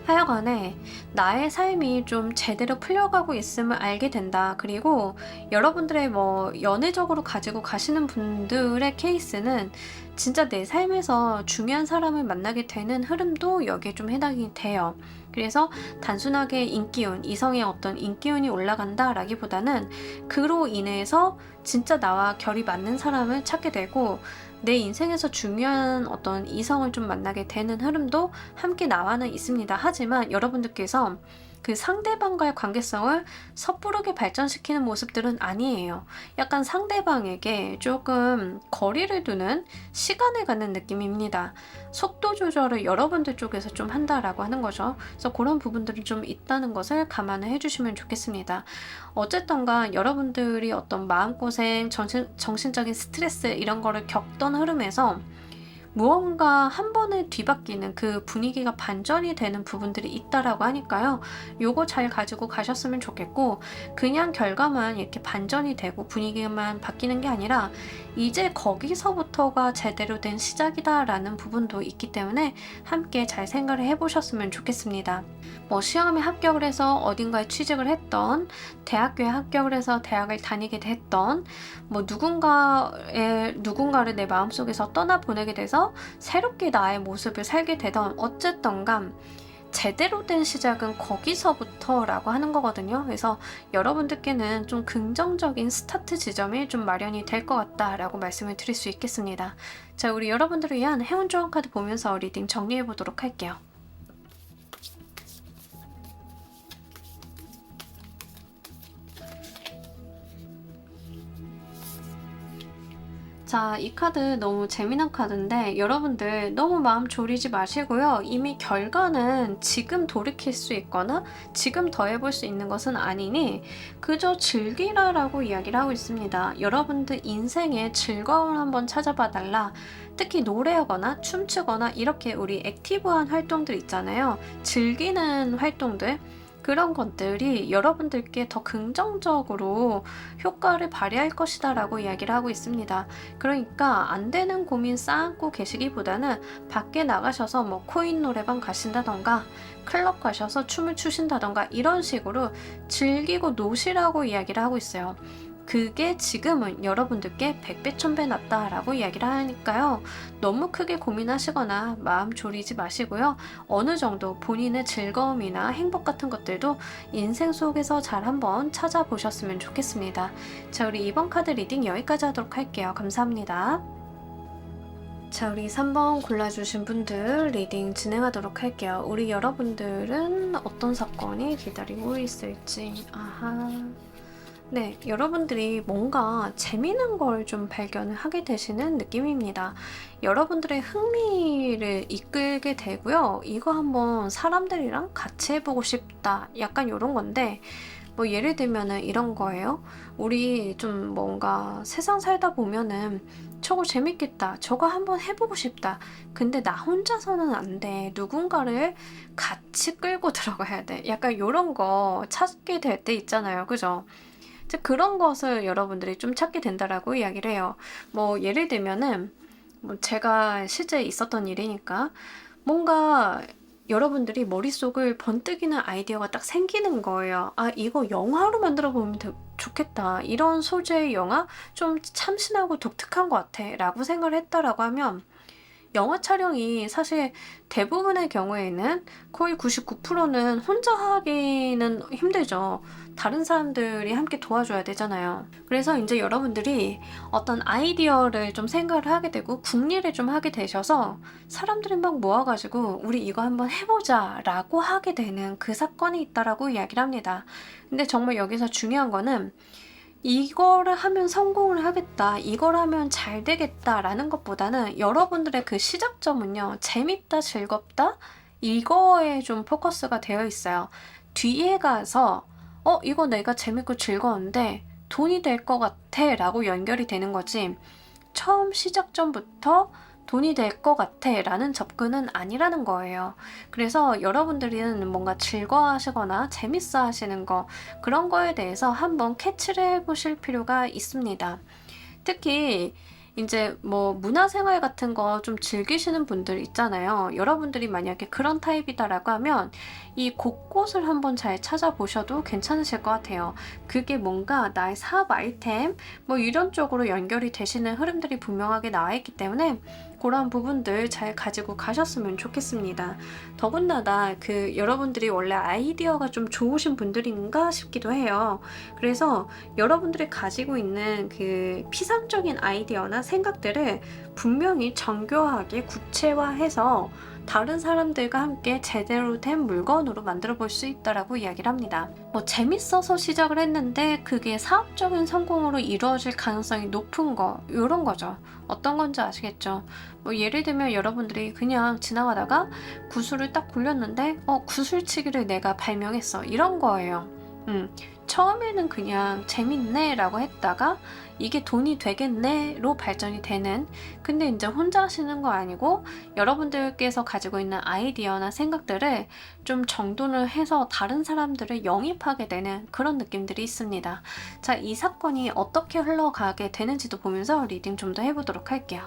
하여간에 나의 삶이 좀 제대로 풀려가고 있음을 알게 된다. 그리고 여러분들의 뭐 연애적으로 가지고 가시는 분들의 케이스는 진짜 내 삶에서 중요한 사람을 만나게 되는 흐름도 여기에 좀 해당이 돼요. 그래서 단순하게 인기운, 이성의 어떤 인기운이 올라간다 라기보다는 그로 인해서 진짜 나와 결이 맞는 사람을 찾게 되고 내 인생에서 중요한 어떤 이성을 좀 만나게 되는 흐름도 함께 나와는 있습니다. 하지만 여러분들께서 그 상대방과의 관계성을 섣부르게 발전시키는 모습들은 아니에요. 약간 상대방에게 조금 거리를 두는 시간을 갖는 느낌입니다. 속도 조절을 여러분들 쪽에서 좀 한다라고 하는 거죠. 그래서 그런 부분들이 좀 있다는 것을 감안을 해주시면 좋겠습니다. 어쨌든가 여러분들이 어떤 마음고생, 정신적인 스트레스 이런 거를 겪던 흐름에서 무언가 한 번에 뒤바뀌는 그 분위기가 반전이 되는 부분들이 있다라고 하니까요. 요거 잘 가지고 가셨으면 좋겠고, 그냥 결과만 이렇게 반전이 되고 분위기만 바뀌는 게 아니라 이제 거기서부터가 제대로 된 시작이다라는 부분도 있기 때문에 함께 잘 생각을 해보셨으면 좋겠습니다. 뭐 시험에 합격을 해서 어딘가에 취직을 했던, 대학교에 합격을 해서 대학을 다니게 됐던, 뭐 누군가를 내 마음속에서 떠나보내게 돼서 새롭게 나의 모습을 살게 되던, 어쨌던간 제대로 된 시작은 거기서부터라고 하는 거거든요. 그래서 여러분들께는 좀 긍정적인 스타트 지점이 좀 마련이 될 것 같다라고 말씀을 드릴 수 있겠습니다. 자, 우리 여러분들을 위한 행운 조언 카드 보면서 리딩 정리해 보도록 할게요. 자, 이 카드 너무 재미난 카드인데 여러분들 너무 마음 졸이지 마시고요. 이미 결과는 지금 돌이킬 수 있거나 지금 더 해볼 수 있는 것은 아니니 그저 즐기라라고 이야기를 하고 있습니다. 여러분들 인생의 즐거움을 한번 찾아봐 달라. 특히 노래하거나 춤추거나 이렇게 우리 액티브한 활동들 있잖아요. 즐기는 활동들. 그런 것들이 여러분들께 더 긍정적으로 효과를 발휘할 것이다 라고 이야기를 하고 있습니다. 그러니까 안 되는 고민 쌓고 계시기보다는 밖에 나가셔서 뭐 코인 노래방 가신다던가 클럽 가셔서 춤을 추신다던가 이런 식으로 즐기고 노시라고 이야기를 하고 있어요. 그게 지금은 여러분들께 100배 1000배 낫다라고 이야기를 하니까요. 너무 크게 고민하시거나 마음 졸이지 마시고요. 어느 정도 본인의 즐거움이나 행복 같은 것들도 인생 속에서 잘 한번 찾아보셨으면 좋겠습니다. 자, 우리 이번 카드 리딩 여기까지 하도록 할게요. 감사합니다. 자, 우리 3번 골라주신 분들 리딩 진행하도록 할게요. 우리 여러분들은 어떤 사건이 기다리고 있을지. 아하. 네, 여러분들이 뭔가 재미난 걸 좀 발견을 하게 되시는 느낌입니다. 여러분들의 흥미를 이끌게 되고요. 이거 한번 사람들이랑 같이 해보고 싶다. 약간 이런 건데, 뭐 예를 들면은 이런 거예요. 우리 좀 뭔가 세상 살다 보면은 저거 재밌겠다. 저거 한번 해보고 싶다. 근데 나 혼자서는 안 돼. 누군가를 같이 끌고 들어가야 돼. 약간 이런 거 찾게 될 때 있잖아요. 그죠? 그런 것을 여러분들이 좀 찾게 된다라고 이야기를 해요. 뭐 예를 들면은 뭐 제가 실제 있었던 일이니까 뭔가 여러분들이 머릿속을 번뜩이는 아이디어가 딱 생기는 거예요. 아, 이거 영화로 만들어 보면 좋겠다. 이런 소재의 영화 좀 참신하고 독특한 것 같아 라고 생각을 했다라고 하면 영화 촬영이 사실 대부분의 경우에는 거의 99%는 혼자 하기는 힘들죠. 다른 사람들이 함께 도와줘야 되잖아요. 그래서 이제 여러분들이 어떤 아이디어를 좀 생각을 하게 되고 궁리를 좀 하게 되셔서 사람들이 막 모아가지고 우리 이거 한번 해보자 라고 하게 되는 그 사건이 있다라고 이야기를 합니다. 근데 정말 여기서 중요한 거는 이거를 하면 성공을 하겠다, 이걸 하면 잘 되겠다 라는 것보다는 여러분들의 그 시작점은요, 재밌다, 즐겁다 이거에 좀 포커스가 되어 있어요. 뒤에 가서 이거 내가 재밌고 즐거운데 돈이 될 것 같아 라고 연결이 되는 거지, 처음 시작점부터 돈이 될 것 같아 라는 접근은 아니라는 거예요. 그래서 여러분들은 뭔가 즐거워하시거나 재밌어 하시는 거, 그런 거에 대해서 한번 캐치를 해보실 필요가 있습니다. 특히 이제 뭐 문화생활 같은 거 좀 즐기시는 분들 있잖아요. 여러분들이 만약에 그런 타입이다라고 하면 이 곳곳을 한번 잘 찾아보셔도 괜찮으실 것 같아요. 그게 뭔가 나의 사업 아이템 뭐 이런 쪽으로 연결이 되시는 흐름들이 분명하게 나와 있기 때문에 그런 부분들 잘 가지고 가셨으면 좋겠습니다. 더군다나 그 여러분들이 원래 아이디어가 좀 좋으신 분들인가 싶기도 해요. 그래서 여러분들이 가지고 있는 그 피상적인 아이디어나 생각들을 분명히 정교하게 구체화해서 다른 사람들과 함께 제대로 된 물건으로 만들어 볼 수 있다라고 이야기를 합니다. 뭐 재밌어서 시작을 했는데 그게 사업적인 성공으로 이루어질 가능성이 높은 거, 이런 거죠. 어떤 건지 아시겠죠? 뭐 예를 들면 여러분들이 그냥 지나가다가 구슬을 딱 굴렸는데 구슬치기를 내가 발명했어, 이런 거예요. 처음에는 그냥 재밌네 라고 했다가 이게 돈이 되겠네 로 발전이 되는, 근데 이제 혼자 하시는 거 아니고 여러분들께서 가지고 있는 아이디어나 생각들을 좀 정돈을 해서 다른 사람들을 영입하게 되는 그런 느낌들이 있습니다. 자, 이 사건이 어떻게 흘러가게 되는지도 보면서 리딩 좀 더 해보도록 할게요.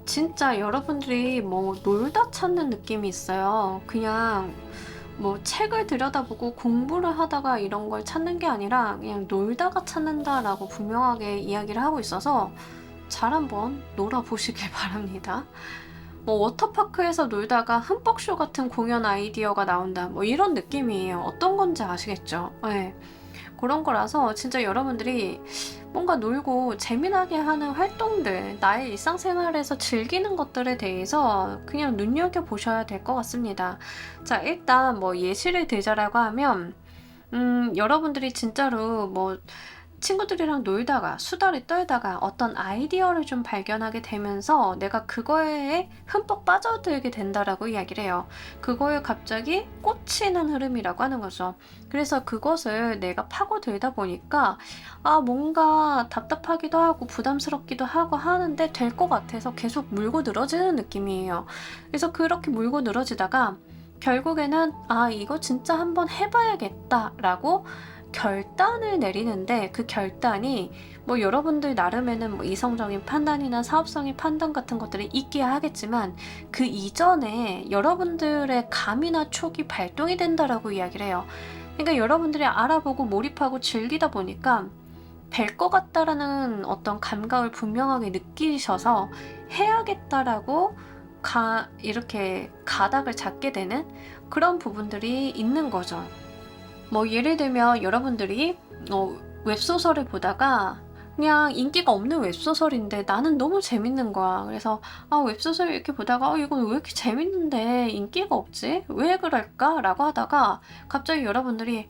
진짜 여러분들이 뭐 놀다 찾는 느낌이 있어요. 그냥 뭐 책을 들여다보고 공부를 하다가 이런 걸 찾는 게 아니라 그냥 놀다가 찾는다라고 분명하게 이야기를 하고 있어서 잘 한번 놀아보시길 바랍니다. 뭐 워터파크에서 놀다가 흠뻑쇼 같은 공연 아이디어가 나온다, 뭐 이런 느낌이에요. 어떤 건지 아시겠죠? 네. 그런 거라서 진짜 여러분들이 뭔가 놀고 재미나게 하는 활동들, 나의 일상생활에서 즐기는 것들에 대해서 그냥 눈여겨보셔야 될 것 같습니다. 자, 일단 뭐 예시를 들자라고 하면 여러분들이 진짜로 뭐 친구들이랑 놀다가 수다를 떨다가 어떤 아이디어를 좀 발견하게 되면서 내가 그거에 흠뻑 빠져들게 된다라고 이야기를 해요. 그거에 갑자기 꽂히는 흐름이라고 하는 거죠. 그래서 그것을 내가 파고들다 보니까 뭔가 답답하기도 하고 부담스럽기도 하고 하는데 될 것 같아서 계속 물고 늘어지는 느낌이에요. 그래서 그렇게 물고 늘어지다가 결국에는 이거 진짜 한번 해봐야겠다라고 결단을 내리는데, 그 결단이 뭐 여러분들 나름에는 뭐 이성적인 판단이나 사업성의 판단 같은 것들이 있기야 하겠지만 그 이전에 여러분들의 감이나 촉이 발동이 된다라고 이야기를 해요. 그러니까 여러분들이 알아보고 몰입하고 즐기다 보니까 될 것 같다라는 어떤 감각을 분명하게 느끼셔서 해야겠다라고 이렇게 가닥을 잡게 되는 그런 부분들이 있는 거죠. 뭐 예를 들면 여러분들이 웹소설을 보다가 그냥 인기가 없는 웹소설인데 나는 너무 재밌는 거야. 그래서 웹소설 이렇게 보다가 이건 왜 이렇게 재밌는데 인기가 없지? 왜 그럴까? 라고 하다가 갑자기 여러분들이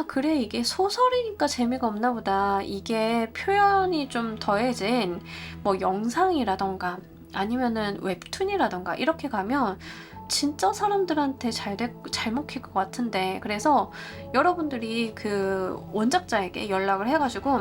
그래, 이게 소설이니까 재미가 없나 보다. 이게 표현이 좀 더해진 뭐 영상이라던가 아니면은 웹툰이라던가 이렇게 가면 진짜 사람들한테 잘 먹힐 것 같은데, 그래서 여러분들이 그 원작자에게 연락을 해가지고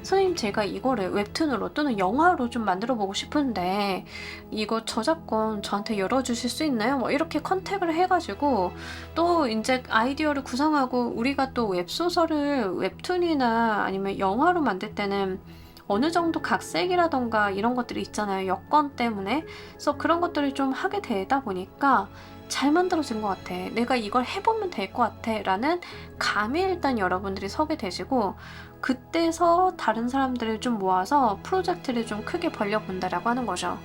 선생님, 제가 이거를 웹툰으로 또는 영화로 좀 만들어 보고 싶은데 이거 저작권 저한테 열어주실 수 있나요? 뭐 이렇게 컨택을 해가지고 또 이제 아이디어를 구상하고, 우리가 또 웹소설을 웹툰이나 아니면 영화로 만들 때는 어느 정도 각색이라던가 이런 것들이 있잖아요. 여건 때문에. 그래서 그런 것들을 좀 하게 되다 보니까 잘 만들어진 것 같아. 내가 이걸 해보면 될 것 같아. 라는 감이 일단 여러분들이 서게 되시고, 그때서 다른 사람들을 좀 모아서 프로젝트를 좀 크게 벌려본다라고 하는 거죠.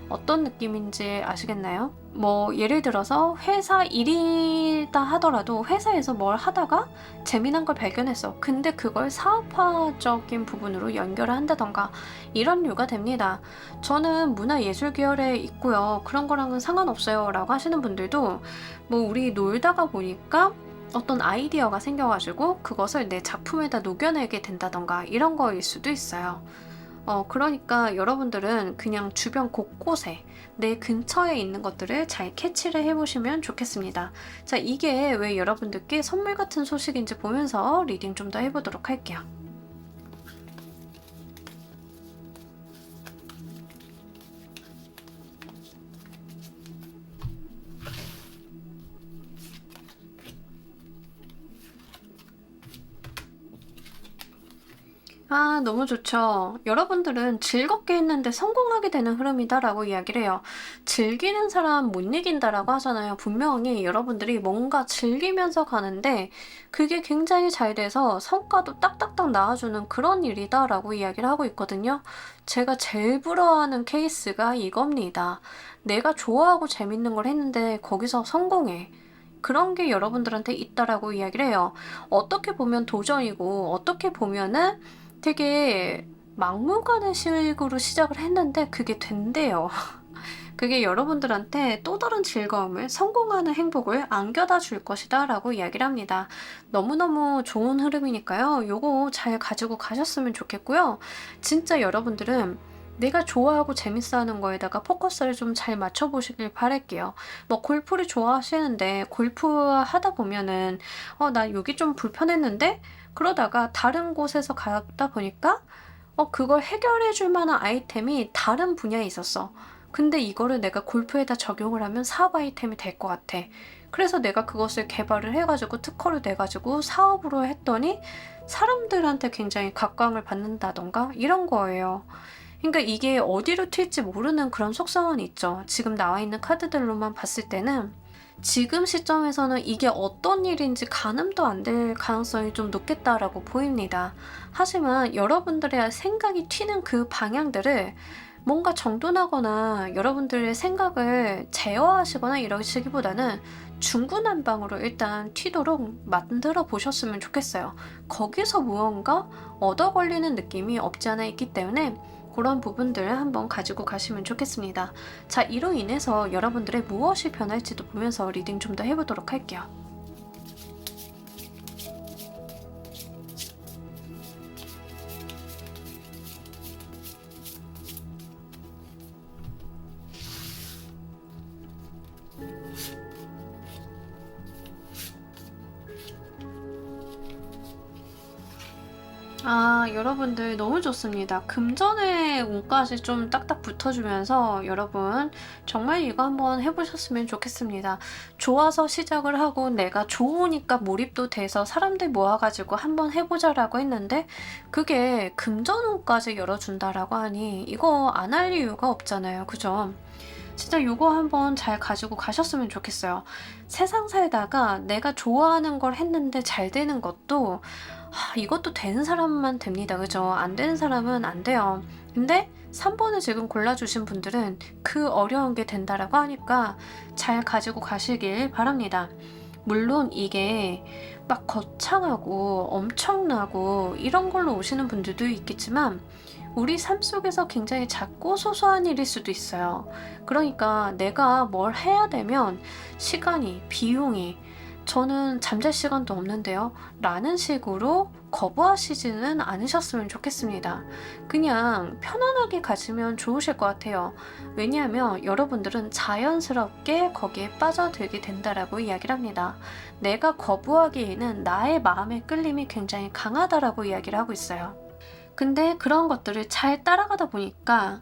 어떤 느낌인지 아시겠나요? 뭐 예를 들어서 회사 일이다 하더라도 회사에서 뭘 하다가 재미난 걸 발견했어. 근데 그걸 사업화적인 부분으로 연결을 한다던가 이런 류가 됩니다. 저는 문화예술 계열에 있고요. 그런 거랑은 상관없어요 라고 하시는 분들도 뭐 우리 놀다가 보니까 어떤 아이디어가 생겨가지고 그것을 내 작품에다 녹여내게 된다던가 이런 거일 수도 있어요. 그러니까 여러분들은 그냥 주변 곳곳에 내 근처에 있는 것들을 잘 캐치를 해보시면 좋겠습니다. 자, 이게 왜 여러분들께 선물 같은 소식인지 보면서 리딩 좀 더 해보도록 할게요. 너무 좋죠. 여러분들은 즐겁게 했는데 성공하게 되는 흐름이다라고 이야기를 해요. 즐기는 사람 못 이긴다라고 하잖아요. 분명히 여러분들이 뭔가 즐기면서 가는데 그게 굉장히 잘 돼서 성과도 딱딱딱 나와주는 그런 일이다라고 이야기를 하고 있거든요. 제가 제일 부러워하는 케이스가 이겁니다. 내가 좋아하고 재밌는 걸 했는데 거기서 성공해. 그런 게 여러분들한테 있다라고 이야기를 해요. 어떻게 보면 도전이고 어떻게 보면은 되게 막무가내식으로 시작을 했는데 그게 된대요. 그게 여러분들한테 또 다른 즐거움을, 성공하는 행복을 안겨다 줄 것이다 라고 이야기를 합니다. 너무너무 좋은 흐름이니까요. 요거 잘 가지고 가셨으면 좋겠고요. 진짜 여러분들은 내가 좋아하고 재밌어하는 거에다가 포커스를 좀 잘 맞춰보시길 바랄게요. 뭐 골프를 좋아하시는데 골프 하다 보면은 나 여기 좀 불편했는데, 그러다가 다른 곳에서 가다 보니까 그걸 해결해 줄 만한 아이템이 다른 분야에 있었어. 근데 이거를 내가 골프에다 적용을 하면 사업 아이템이 될 것 같아. 그래서 내가 그것을 개발을 해가지고 특허를 내가지고 사업으로 했더니 사람들한테 굉장히 각광을 받는다던가 이런 거예요. 그러니까 이게 어디로 튈지 모르는 그런 속성은 있죠. 지금 나와 있는 카드들로만 봤을 때는 지금 시점에서는 이게 어떤 일인지 가늠도 안 될 가능성이 좀 높겠다라고 보입니다. 하지만 여러분들의 생각이 튀는 그 방향들을 뭔가 정돈하거나 여러분들의 생각을 제어하시거나 이러시기보다는 중구난방으로 일단 튀도록 만들어 보셨으면 좋겠어요. 거기서 무언가 얻어 걸리는 느낌이 없지 않아 있기 때문에 그런 부분들을 한번 가지고 가시면 좋겠습니다. 자, 이로 인해서 여러분들의 무엇이 변할지도 보면서 리딩 좀 더 해보도록 할게요. 아, 여러분들 너무 좋습니다. 금전의 운까지 좀 딱딱 붙어주면서 여러분 정말 이거 한번 해보셨으면 좋겠습니다. 좋아서 시작을 하고 내가 좋으니까 몰입도 돼서 사람들 모아가지고 한번 해보자라고 했는데 그게 금전운까지 열어준다라고 하니 이거 안 할 이유가 없잖아요. 그죠? 진짜 요거 한번 잘 가지고 가셨으면 좋겠어요. 세상 살다가 내가 좋아하는 걸 했는데 잘 되는 것도 이것도 되는 사람만 됩니다. 그죠? 안 되는 사람은 안 돼요. 근데 3번을 지금 골라주신 분들은 그 어려운 게 된다라고 하니까 잘 가지고 가시길 바랍니다. 물론 이게 막 거창하고 엄청나고 이런 걸로 오시는 분들도 있겠지만 우리 삶 속에서 굉장히 작고 소소한 일일 수도 있어요. 그러니까 내가 뭘 해야 되면 시간이, 비용이 저는 잠잘 시간도 없는데요. 라는 식으로 거부하시지는 않으셨으면 좋겠습니다. 그냥 편안하게 가시면 좋으실 것 같아요. 왜냐하면 여러분들은 자연스럽게 거기에 빠져들게 된다라고 이야기를 합니다. 내가 거부하기에는 나의 마음의 끌림이 굉장히 강하다라고 이야기를 하고 있어요. 근데 그런 것들을 잘 따라가다 보니까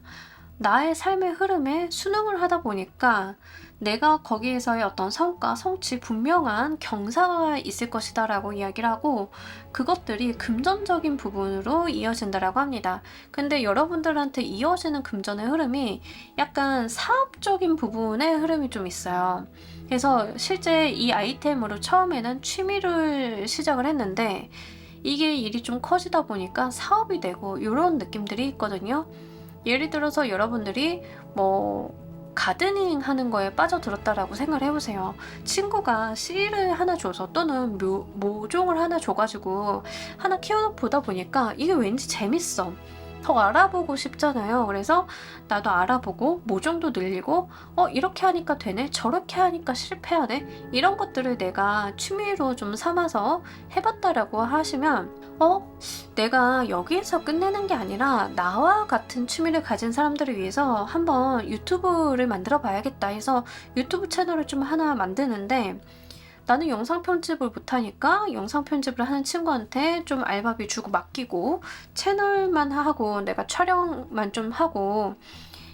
나의 삶의 흐름에 순응을 하다 보니까 내가 거기에서의 어떤 성과, 성취, 분명한 경사가 있을 것이다 라고 이야기를 하고 그것들이 금전적인 부분으로 이어진다라고 합니다. 근데 여러분들한테 이어지는 금전의 흐름이 약간 사업적인 부분의 흐름이 좀 있어요. 그래서 실제 이 아이템으로 처음에는 취미를 시작을 했는데 이게 일이 좀 커지다 보니까 사업이 되고 이런 느낌들이 있거든요. 예를 들어서 여러분들이 뭐 가드닝 하는 거에 빠져들었다라고 생각을 해보세요. 친구가 씨를 하나 줘서 또는 모종을 하나 줘가지고 하나 키워보다 보니까 이게 왠지 재밌어. 더 알아보고 싶잖아요. 그래서 나도 알아보고 모종도 늘리고 이렇게 하니까 되네, 저렇게 하니까 실패하네, 이런 것들을 내가 취미로 좀 삼아서 해봤다라고 하시면 내가 여기에서 끝내는 게 아니라 나와 같은 취미를 가진 사람들을 위해서 한번 유튜브를 만들어 봐야겠다 해서 유튜브 채널을 좀 하나 만드는데 나는 영상 편집을 못하니까 영상 편집을 하는 친구한테 좀 알바비 주고 맡기고 채널만 하고 내가 촬영만 좀 하고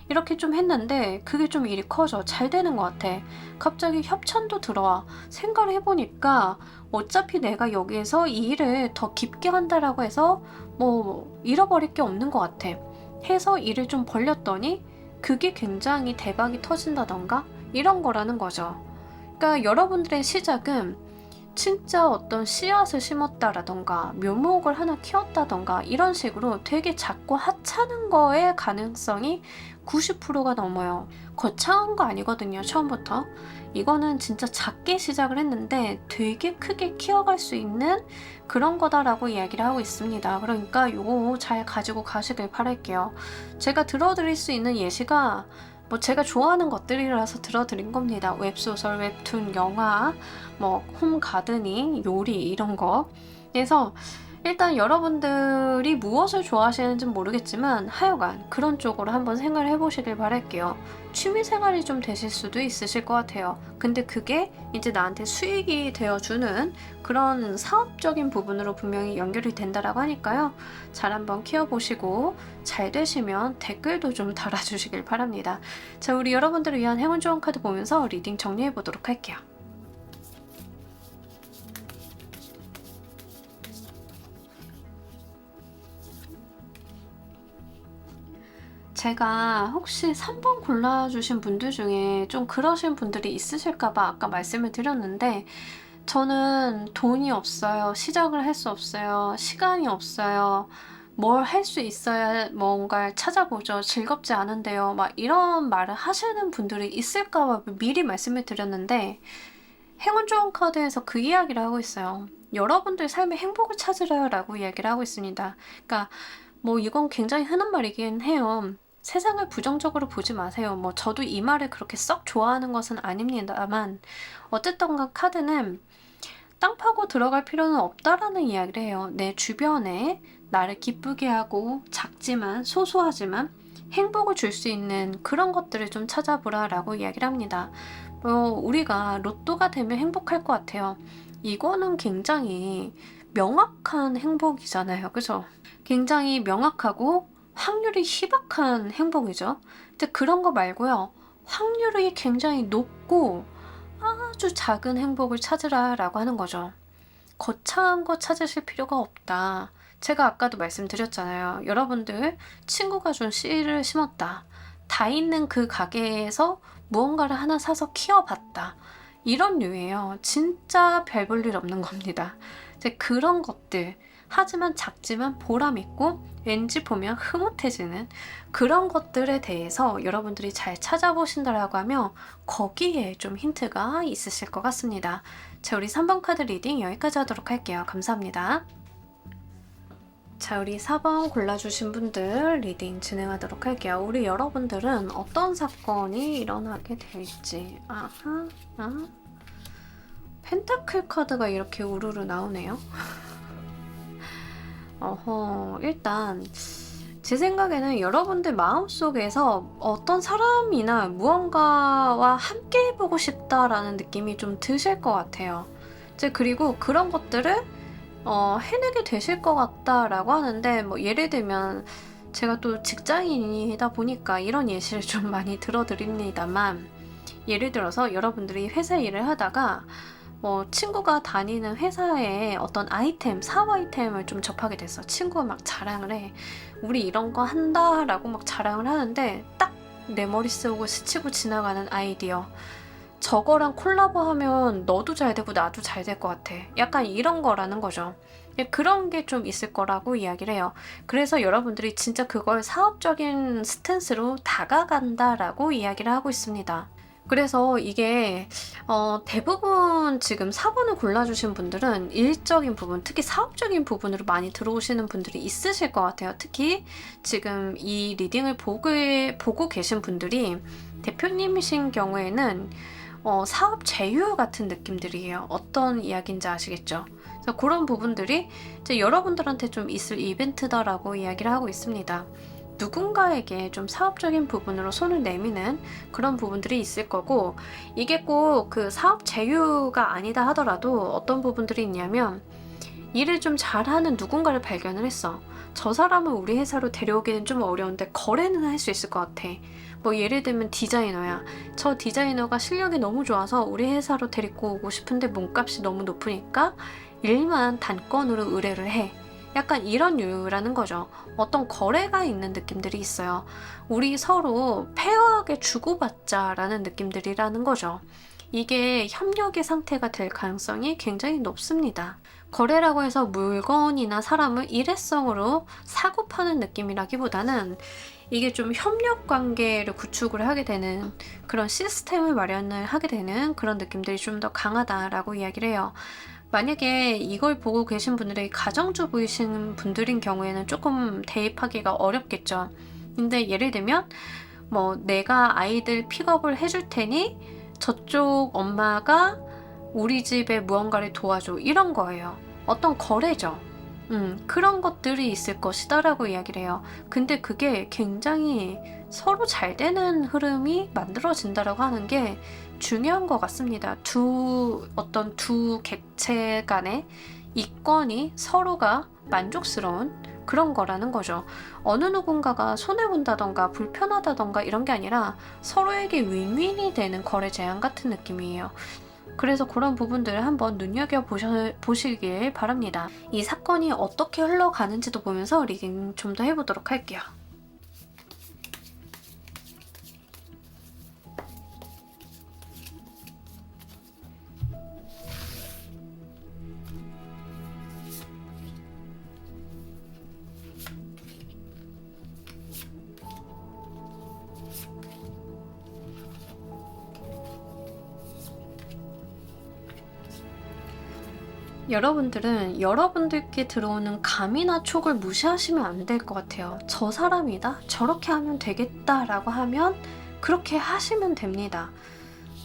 이렇게 좀 했는데 그게 좀 일이 커져. 잘 되는 것 같아. 갑자기 협찬도 들어와. 생각을 해보니까 어차피 내가 여기에서 이 일을 더 깊게 한다라고 해서 뭐 잃어버릴 게 없는 것 같아. 해서 일을 좀 벌렸더니 그게 굉장히 대박이 터진다던가 이런 거라는 거죠. 그러니까 여러분들의 시작은 진짜 어떤 씨앗을 심었다라던가 묘목을 하나 키웠다던가 이런 식으로 되게 작고 하찮은 거의 가능성이 90%가 넘어요. 거창한 거 아니거든요, 처음부터. 이거는 진짜 작게 시작을 했는데 되게 크게 키워갈 수 있는 그런 거다라고 이야기를 하고 있습니다. 그러니까 요거 잘 가지고 가시길 바랄게요. 제가 들어드릴 수 있는 예시가 뭐 제가 좋아하는 것들이라서 들어드린 겁니다. 웹소설, 웹툰, 영화, 뭐 홈 가드닝, 요리 이런 거. 그래서 일단 여러분들이 무엇을 좋아하시는지는 모르겠지만 하여간 그런 쪽으로 한번 생각을 해보시길 바랄게요. 취미생활이 좀 되실 수도 있으실 것 같아요. 근데 그게 이제 나한테 수익이 되어주는 그런 사업적인 부분으로 분명히 연결이 된다라고 하니까요. 잘 한번 키워보시고 잘 되시면 댓글도 좀 달아주시길 바랍니다. 자, 우리 여러분들을 위한 행운 좋은 카드 보면서 리딩 정리해보도록 할게요. 제가 혹시 3번 골라주신 분들 중에 좀 그러신 분들이 있으실까봐 아까 말씀을 드렸는데 저는 돈이 없어요. 시작을 할 수 없어요. 시간이 없어요. 뭘 할 수 있어야 뭔가를 찾아보죠. 즐겁지 않은데요. 막 이런 말을 하시는 분들이 있을까 봐 미리 말씀을 드렸는데 행운 좋은 카드에서 그 이야기를 하고 있어요. 여러분들 삶의 행복을 찾으라 라고 이야기를 하고 있습니다. 그러니까 뭐 이건 굉장히 흔한 말이긴 해요. 세상을 부정적으로 보지 마세요. 뭐 저도 이 말을 그렇게 썩 좋아하는 것은 아닙니다만 어쨌든 카드는 땅 파고 들어갈 필요는 없다라는 이야기를 해요. 내 주변에 나를 기쁘게 하고 작지만 소소하지만 행복을 줄 수 있는 그런 것들을 좀 찾아보라 라고 이야기를 합니다. 우리가 로또가 되면 행복할 것 같아요. 이거는 굉장히 명확한 행복이잖아요. 그죠? 굉장히 명확하고 확률이 희박한 행복이죠. 근데 그런 거 말고요. 확률이 굉장히 높고 아주 작은 행복을 찾으라 라고 하는 거죠. 거창한 거 찾으실 필요가 없다. 제가 아까도 말씀드렸잖아요. 여러분들 친구가 준 씨를 심었다. 다 있는 그 가게에서 무언가를 하나 사서 키워봤다. 이런 류예요. 진짜 별 볼 일 없는 겁니다. 이제 그런 것들 하지만 작지만 보람있고 왠지 보면 흐뭇해지는 그런 것들에 대해서 여러분들이 잘 찾아보신다라고 하면 거기에 좀 힌트가 있으실 것 같습니다. 자, 우리 3번 카드 리딩 여기까지 하도록 할게요. 감사합니다. 자, 우리 4번 골라주신 분들 리딩 진행하도록 할게요. 우리 여러분들은 어떤 사건이 일어나게 될지. 펜타클 카드가 이렇게 우르르 나오네요. 일단 제 생각에는 여러분들 마음속에서 어떤 사람이나 무언가와 함께 해보고 싶다라는 느낌이 좀 드실 것 같아요. 이제 그리고 그런 것들을 해내게 되실 것 같다라고 하는데 뭐 예를 들면 제가 또 직장인이다 보니까 이런 예시를 좀 많이 들어드립니다만 예를 들어서 여러분들이 회사 일을 하다가 뭐 친구가 다니는 회사에 어떤 아이템, 사업 아이템을 좀 접하게 됐어. 친구가 막 자랑을 해. 우리 이런 거 한다 라고 막 자랑을 하는데 딱 내 머릿속을 스치고 지나가는 아이디어. 저거랑 콜라보하면 너도 잘 되고 나도 잘 될 것 같아. 약간 이런 거라는 거죠. 그런 게 좀 있을 거라고 이야기를 해요. 그래서 여러분들이 진짜 그걸 사업적인 스탠스로 다가간다라고 이야기를 하고 있습니다. 그래서 이게 대부분 지금 4번을 골라주신 분들은 일적인 부분, 특히 사업적인 부분으로 많이 들어오시는 분들이 있으실 것 같아요. 특히 지금 이 리딩을 보고 계신 분들이 대표님이신 경우에는 사업 제휴 같은 느낌들이에요. 어떤 이야기인지 아시겠죠? 그래서 그런 부분들이 이제 여러분들한테 좀 있을 이벤트다라고 이야기를 하고 있습니다. 누군가에게 좀 사업적인 부분으로 손을 내미는 그런 부분들이 있을 거고 이게 꼭 그 사업 제휴가 아니다 하더라도 어떤 부분들이 있냐면 일을 좀 잘하는 누군가를 발견을 했어. 저 사람을 우리 회사로 데려오기는 좀 어려운데 거래는 할 수 있을 것 같아. 뭐 예를 들면 디자이너야. 저 디자이너가 실력이 너무 좋아서 우리 회사로 데리고 오고 싶은데 몸값이 너무 높으니까 일만 단건으로 의뢰를 해. 약간 이런 류라는 거죠. 어떤 거래가 있는 느낌들이 있어요. 우리 서로 페어하게 주고받자라는 느낌들이라는 거죠. 이게 협력의 상태가 될 가능성이 굉장히 높습니다. 거래라고 해서 물건이나 사람을 일회성으로 사고 파는 느낌이라기보다는 이게 좀 협력 관계를 구축을 하게 되는 그런 시스템을 마련을 하게 되는 그런 느낌들이 좀 더 강하다라고 이야기를 해요. 만약에 이걸 보고 계신 분들이 가정주부이신 분들인 경우에는 조금 대입하기가 어렵겠죠. 근데 예를 들면 뭐 내가 아이들 픽업을 해줄 테니 저쪽 엄마가 우리 집에 무언가를 도와줘 이런 거예요. 어떤 거래죠. 그런 것들이 있을 것이다 라고 이야기를 해요. 근데 그게 굉장히 서로 잘 되는 흐름이 만들어진다라고 하는 게 중요한 것 같습니다. 어떤 두 객체 간의 이권이 서로가 만족스러운 그런 거라는 거죠. 어느 누군가가 손해본다던가 불편하다던가 이런 게 아니라 서로에게 윈윈이 되는 거래 제안 같은 느낌이에요. 그래서 그런 부분들을 한번 눈여겨보시길 바랍니다. 이 사건이 어떻게 흘러가는지도 보면서 리딩 좀 더 해보도록 할게요. 여러분들은 여러분들께 들어오는 감이나 촉을 무시하시면 안 될 것 같아요. 저 사람이다? 저렇게 하면 되겠다라고 하면 그렇게 하시면 됩니다.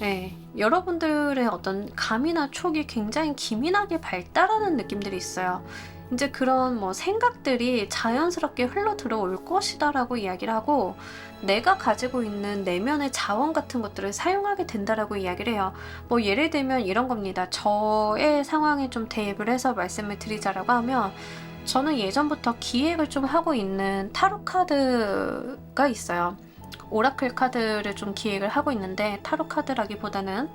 네, 여러분들의 어떤 감이나 촉이 굉장히 기민하게 발달하는 느낌들이 있어요. 이제 그런 뭐 생각들이 자연스럽게 흘러 들어올 것이다라고 이야기를 하고, 내가 가지고 있는 내면의 자원 같은 것들을 사용하게 된다라고 이야기를 해요. 뭐 예를 들면 이런 겁니다. 저의 상황에 좀 대입을 해서 말씀을 드리자라고 하면, 저는 예전부터 기획을 좀 하고 있는 타로 카드가 있어요. 오라클 카드를 좀 기획을 하고 있는데, 타로 카드라기보다는,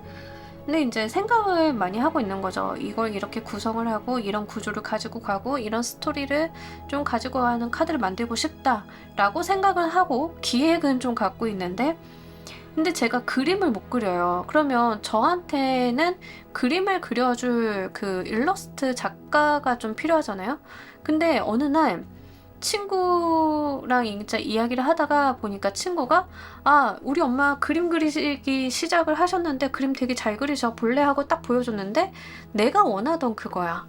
근데 이제 생각을 많이 하고 있는 거죠. 이걸 이렇게 구성을 하고 이런 구조를 가지고 가고 이런 스토리를 좀 가지고 가는 카드를 만들고 싶다라고 생각을 하고 기획은 좀 갖고 있는데, 근데 제가 그림을 못 그려요. 그러면 저한테는 그림을 그려줄 그 일러스트 작가가 좀 필요하잖아요. 근데 어느 날 친구랑 진짜 이야기를 하다가 보니까 친구가, 우리 엄마 그림 그리기 시작을 하셨는데 그림 되게 잘 그리셔 볼래? 하고 딱 보여줬는데 내가 원하던 그거야.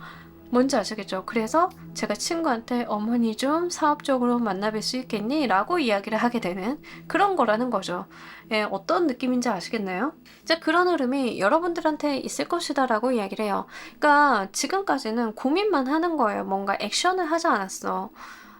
뭔지 아시겠죠? 그래서 제가 친구한테 어머니 좀 사업적으로 만나뵐 수 있겠니? 라고 이야기를 하게 되는 그런 거라는 거죠. 예, 어떤 느낌인지 아시겠나요? 이제 그런 흐름이 여러분들한테 있을 것이다 라고 이야기를 해요. 그러니까 지금까지는 고민만 하는 거예요. 뭔가 액션을 하지 않았어.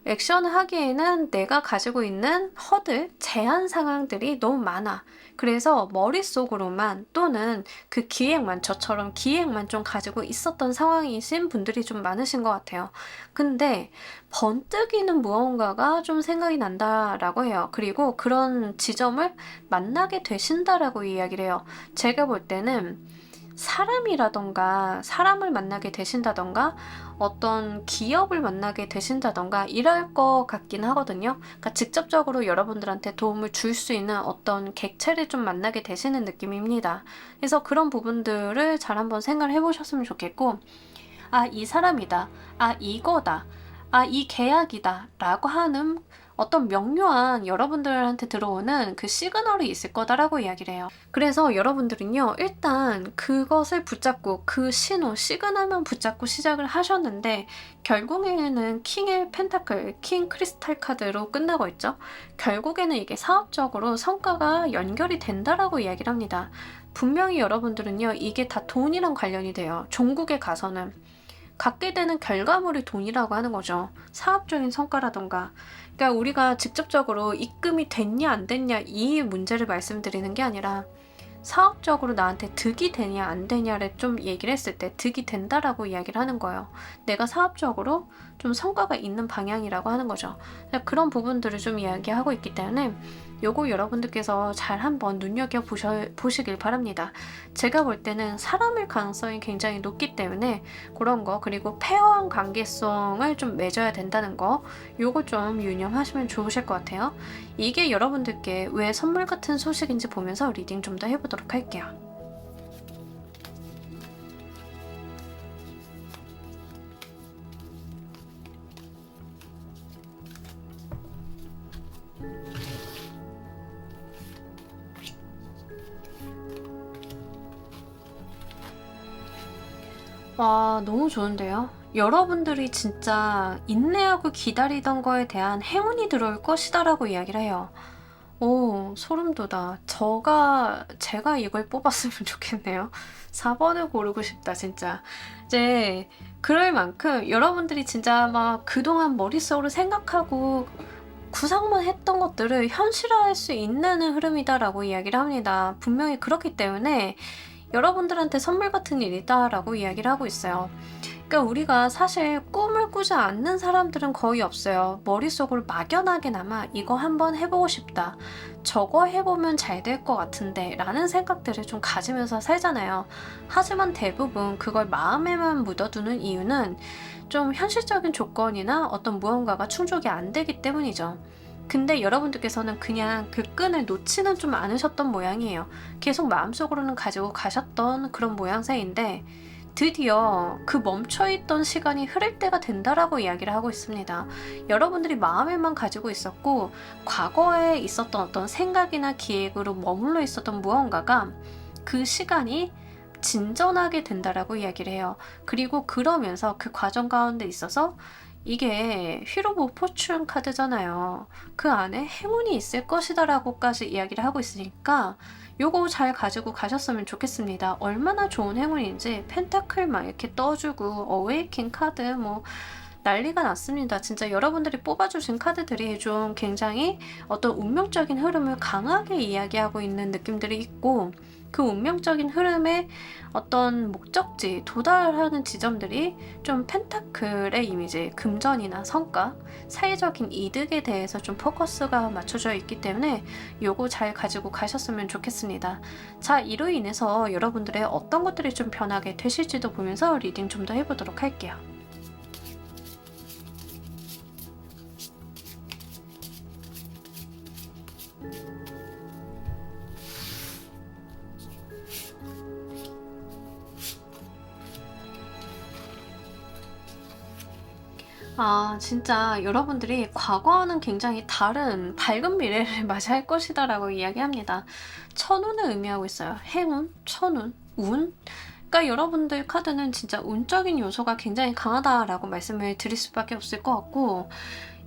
액션을 하기에는 내가 가지고 있는 허들, 제한 상황들이 너무 많아. 그래서 머릿속으로만 또는 그 기획만, 저처럼 기획만 좀 가지고 있었던 상황이신 분들이 좀 많으신 것 같아요. 근데 번뜩이는 무언가가 좀 생각이 난다라고 해요. 그리고 그런 지점을 만나게 되신다라고 이야기를 해요. 제가 볼 때는 사람이라던가 사람을 만나게 되신다던가 어떤 기업을 만나게 되신다던가 이럴 것 같긴 하거든요. 그러니까 직접적으로 여러분들한테 도움을 줄 수 있는 어떤 객체를 좀 만나게 되시는 느낌입니다. 그래서 그런 부분들을 잘 한번 생각을 해보셨으면 좋겠고, 이 사람이다, 이거다, 이 계약이다 라고 하는 어떤 명료한 여러분들한테 들어오는 그 시그널이 있을 거다라고 이야기를 해요. 그래서 여러분들은요, 일단 그것을 붙잡고 그 신호, 시그널만 붙잡고 시작을 하셨는데 결국에는 킹의 펜타클, 킹 크리스탈 카드로 끝나고 있죠. 결국에는 이게 사업적으로 성과가 연결이 된다라고 이야기를 합니다. 분명히 여러분들은요, 이게 다 돈이랑 관련이 돼요. 종국에 가서는 갖게 되는 결과물이 돈이라고 하는 거죠. 사업적인 성과라던가. 그러니까 우리가 직접적으로 입금이 됐냐 안 됐냐 이 문제를 말씀드리는 게 아니라 사업적으로 나한테 득이 되냐 안 되냐를 좀 얘기를 했을 때 득이 된다라고 이야기를 하는 거예요. 내가 사업적으로 좀 성과가 있는 방향이라고 하는 거죠. 그런 부분들을 좀 이야기하고 있기 때문에 요거 여러분들께서 잘 한번 눈여겨보시길 바랍니다. 제가 볼 때는 사람일 가능성이 굉장히 높기 때문에 그런 거, 그리고 페어한 관계성을 좀 맺어야 된다는 거, 요거 좀 유념하시면 좋으실 것 같아요. 이게 여러분들께 왜 선물 같은 소식인지 보면서 리딩 좀 더 해보도록 할게요. 와, 너무 좋은데요? 여러분들이 진짜 인내하고 기다리던 거에 대한 행운이 들어올 것이다라고 이야기를 해요. 오, 소름 돋아. 제가 이걸 뽑았으면 좋겠네요. 4번을 고르고 싶다, 진짜. 이제, 그럴 만큼 여러분들이 진짜 막 그동안 머릿속으로 생각하고 구상만 했던 것들을 현실화할 수 있는 흐름이다라고 이야기를 합니다. 분명히 그렇기 때문에 여러분들한테 선물 같은 일이다라고 이야기를 하고 있어요. 그러니까 우리가 사실 꿈을 꾸지 않는 사람들은 거의 없어요. 머릿속으로 막연하게나마 이거 한번 해보고 싶다. 저거 해보면 잘 될 것 같은데 라는 생각들을 좀 가지면서 살잖아요. 하지만 대부분 그걸 마음에만 묻어두는 이유는 좀 현실적인 조건이나 어떤 무언가가 충족이 안 되기 때문이죠. 근데 여러분들께서는 그냥 그 끈을 놓지는 좀 않으셨던 모양이에요. 계속 마음속으로는 가지고 가셨던 그런 모양새인데 드디어 그 멈춰있던 시간이 흐를 때가 된다라고 이야기를 하고 있습니다. 여러분들이 마음에만 가지고 있었고 과거에 있었던 어떤 생각이나 기획으로 머물러 있었던 무언가가 그 시간이 진전하게 된다라고 이야기를 해요. 그리고 그러면서 그 과정 가운데 있어서 이게 휘로 오브 포춘 카드잖아요. 그 안에 행운이 있을 것이다 라고까지 이야기를 하고 있으니까 요거 잘 가지고 가셨으면 좋겠습니다. 얼마나 좋은 행운인지 펜타클 막 이렇게 떠주고 어웨이킹 카드 뭐 난리가 났습니다. 진짜 여러분들이 뽑아주신 카드들이 좀 굉장히 어떤 운명적인 흐름을 강하게 이야기하고 있는 느낌들이 있고, 그 운명적인 흐름의 어떤 목적지, 도달하는 지점들이 좀 펜타클의 이미지, 금전이나 성과, 사회적인 이득에 대해서 좀 포커스가 맞춰져 있기 때문에 요거 잘 가지고 가셨으면 좋겠습니다. 자, 이로 인해서 여러분들의 어떤 것들이 좀 변하게 되실지도 보면서 리딩 좀 더 해보도록 할게요. 아, 진짜 여러분들이 과거와는 굉장히 다른 밝은 미래를 맞이할 것이다라고 이야기합니다. 천운을 의미하고 있어요. 행운, 천운, 운. 그러니까 여러분들 카드는 진짜 운적인 요소가 굉장히 강하다라고 말씀을 드릴 수밖에 없을 것 같고,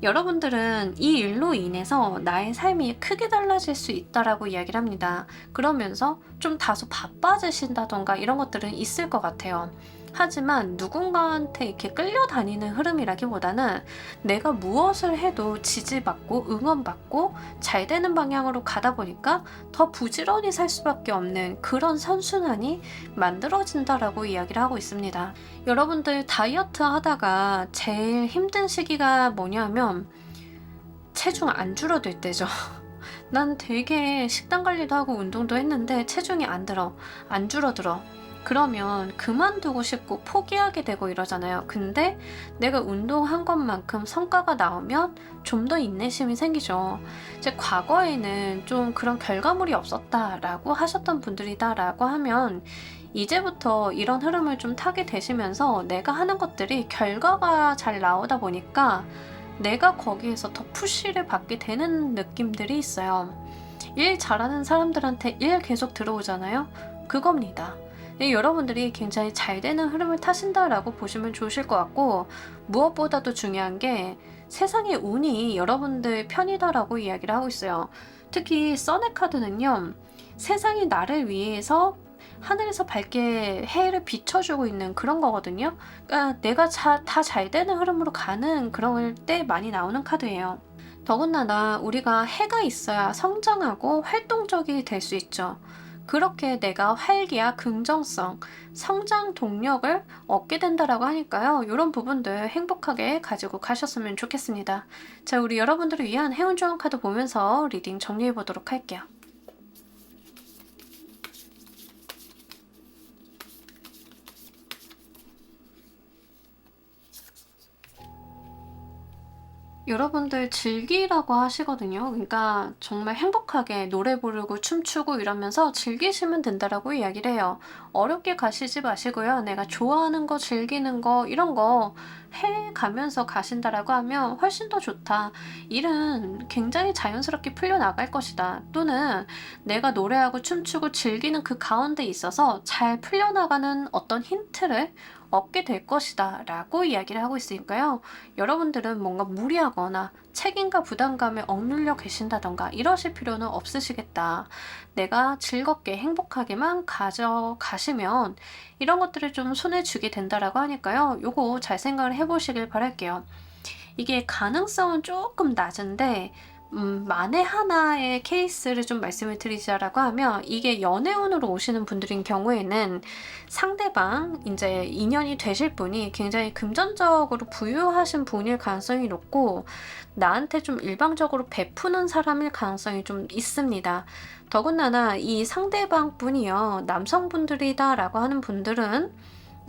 여러분들은 이 일로 인해서 나의 삶이 크게 달라질 수 있다라고 이야기를 합니다. 그러면서 좀 다소 바빠지신다던가 이런 것들은 있을 것 같아요. 하지만 누군가한테 이렇게 끌려다니는 흐름이라기보다는 내가 무엇을 해도 지지받고 응원받고 잘 되는 방향으로 가다 보니까 더 부지런히 살 수밖에 없는 그런 선순환이 만들어진다라고 이야기를 하고 있습니다. 여러분들 다이어트 하다가 제일 힘든 시기가 뭐냐면 체중 안 줄어들 때죠. 난 되게 식단 관리도 하고 운동도 했는데 체중이 안 줄어들어. 그러면 그만두고 싶고 포기하게 되고 이러잖아요. 근데 내가 운동한 것만큼 성과가 나오면 좀 더 인내심이 생기죠. 이제 과거에는 좀 그런 결과물이 없었다라고 하셨던 분들이다라고 하면 이제부터 이런 흐름을 좀 타게 되시면서 내가 하는 것들이 결과가 잘 나오다 보니까 내가 거기에서 더 푸시를 받게 되는 느낌들이 있어요. 일 잘하는 사람들한테 일 계속 들어오잖아요. 그겁니다. 여러분들이 굉장히 잘 되는 흐름을 타신다라고 보시면 좋으실 것 같고, 무엇보다도 중요한 게 세상의 운이 여러분들 편이다라고 이야기를 하고 있어요. 특히 써네 카드는요, 세상이 나를 위해서 하늘에서 밝게 해를 비춰주고 있는 그런 거거든요. 그러니까 내가 다 잘 되는 흐름으로 가는 그런 때 많이 나오는 카드예요. 더군다나 우리가 해가 있어야 성장하고 활동적이 될 수 있죠. 그렇게 내가 활기와 긍정성, 성장 동력을 얻게 된다라고 하니까요. 이런 부분들 행복하게 가지고 가셨으면 좋겠습니다. 자, 우리 여러분들을 위한 행운 조언 카드 보면서 리딩 정리해 보도록 할게요. 여러분들 즐기라고 하시거든요. 그러니까 정말 행복하게 노래 부르고 춤추고 이러면서 즐기시면 된다라고 이야기를 해요. 어렵게 가시지 마시고요. 내가 좋아하는 거, 즐기는 거 이런 거 해가면서 가신다라고 하면 훨씬 더 좋다. 일은 굉장히 자연스럽게 풀려나갈 것이다. 또는 내가 노래하고 춤추고 즐기는 그 가운데 있어서 잘 풀려나가는 어떤 힌트를 얻게 될 것이다 라고 이야기를 하고 있으니까요. 여러분들은 뭔가 무리하거나 책임과 부담감에 억눌려 계신다던가 이러실 필요는 없으시겠다. 내가 즐겁게 행복하게만 가져가시면 이런 것들을 좀 손에 쥐게 된다라고 하니까요. 요거 잘 생각을 해보시길 바랄게요. 이게 가능성은 조금 낮은데 만에 하나의 케이스를 좀 말씀을 드리자라고 하면, 이게 연애운으로 오시는 분들인 경우에는 상대방, 이제 인연이 되실 분이 굉장히 금전적으로 부유하신 분일 가능성이 높고, 나한테 좀 일방적으로 베푸는 사람일 가능성이 좀 있습니다. 더군다나 이 상대방 분이요, 남성분들이다라고 하는 분들은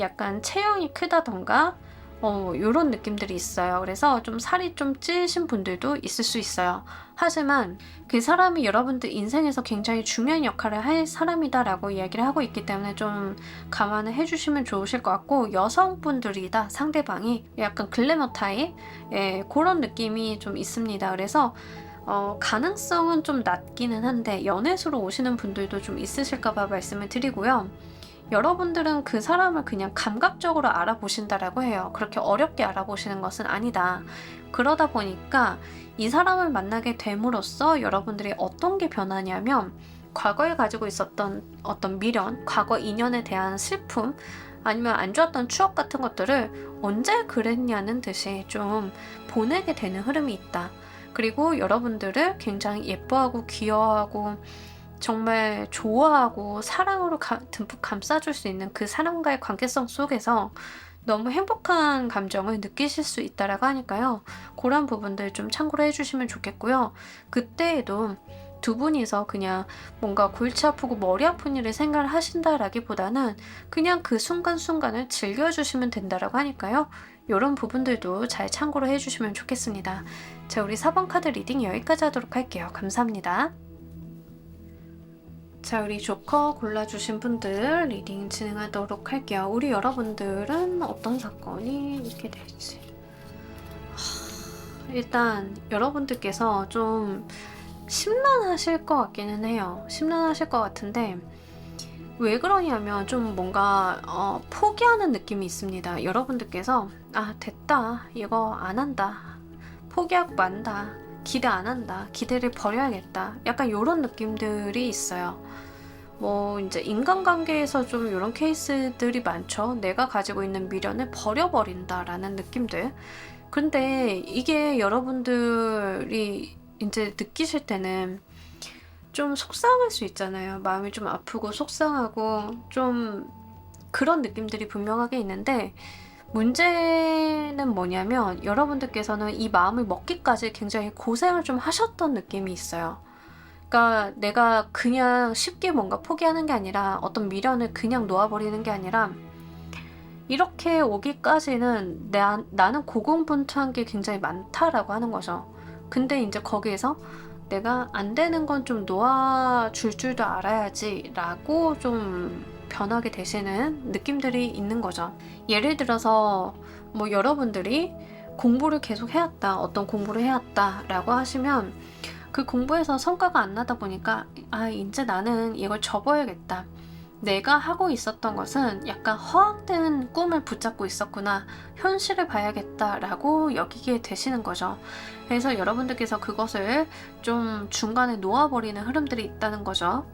약간 체형이 크다던가, 요런 느낌들이 있어요. 그래서 좀 살이 좀 찌신 분들도 있을 수 있어요. 하지만 그 사람이 여러분들 인생에서 굉장히 중요한 역할을 할 사람이다라고 이야기를 하고 있기 때문에 좀 감안을 해주시면 좋으실 것 같고, 여성분들이다 상대방이 약간 글래머 타입, 그런 느낌이 좀 있습니다. 그래서 가능성은 좀 낮기는 한데 연애수로 오시는 분들도 좀 있으실까봐 말씀을 드리고요. 여러분들은 그 사람을 그냥 감각적으로 알아보신다라고 해요. 그렇게 어렵게 알아보시는 것은 아니다. 그러다 보니까 이 사람을 만나게 됨으로써 여러분들이 어떤 게 변하냐면 과거에 가지고 있었던 어떤 미련, 과거 인연에 대한 슬픔, 아니면 안 좋았던 추억 같은 것들을 언제 그랬냐는 듯이 좀 보내게 되는 흐름이 있다. 그리고 여러분들을 굉장히 예뻐하고 귀여워하고 정말 좋아하고 사랑으로 듬뿍 감싸줄 수 있는 그 사람과의 관계성 속에서 너무 행복한 감정을 느끼실 수 있다라고 하니까요. 그런 부분들 좀 참고로 해주시면 좋겠고요. 그때에도 두 분이서 그냥 뭔가 골치 아프고 머리 아픈 일을 생각을 하신다라기보다는 그냥 그 순간순간을 즐겨주시면 된다라고 하니까요. 이런 부분들도 잘 참고로 해주시면 좋겠습니다. 자, 우리 4번 카드 리딩 여기까지 하도록 할게요. 감사합니다. 자, 우리 조커 골라주신 분들 리딩 진행하도록 할게요. 우리 여러분들은 어떤 사건이 있게 될지. 일단 여러분들께서 좀 심란하실 것 같기는 해요. 심란하실 것 같은데 왜 그러냐면 좀 뭔가 포기하는 느낌이 있습니다. 여러분들께서 됐다, 이거 안 한다, 포기하고 만다, 기대 안 한다, 기대를 버려야겠다, 약간 이런 느낌들이 있어요. 뭐 이제 인간관계에서 좀 이런 케이스들이 많죠. 내가 가지고 있는 미련을 버려버린다라는 느낌들. 근데 이게 여러분들이 이제 느끼실 때는 좀 속상할 수 있잖아요. 마음이 좀 아프고 속상하고 좀 그런 느낌들이 분명하게 있는데 문제는 뭐냐면 여러분들께서는 이 마음을 먹기까지 굉장히 고생을 좀 하셨던 느낌이 있어요. 그러니까 내가 그냥 쉽게 뭔가 포기하는 게 아니라 어떤 미련을 그냥 놓아버리는 게 아니라 이렇게 오기까지는 나는 고군분투한 게 굉장히 많다라고 하는 거죠. 근데 이제 거기에서 내가 안 되는 건 좀 놓아줄 줄도 알아야지 라고 좀 변하게 되시는 느낌들이 있는 거죠. 예를 들어서 뭐 여러분들이 공부를 계속 해왔다, 어떤 공부를 해왔다 라고 하시면 그 공부에서 성과가 안 나다 보니까 이제 나는 이걸 접어야겠다. 내가 하고 있었던 것은 약간 허황된 꿈을 붙잡고 있었구나. 현실을 봐야겠다라고 여기게 되시는 거죠. 그래서 여러분들께서 그것을 좀 중간에 놓아버리는 흐름들이 있다는 거죠.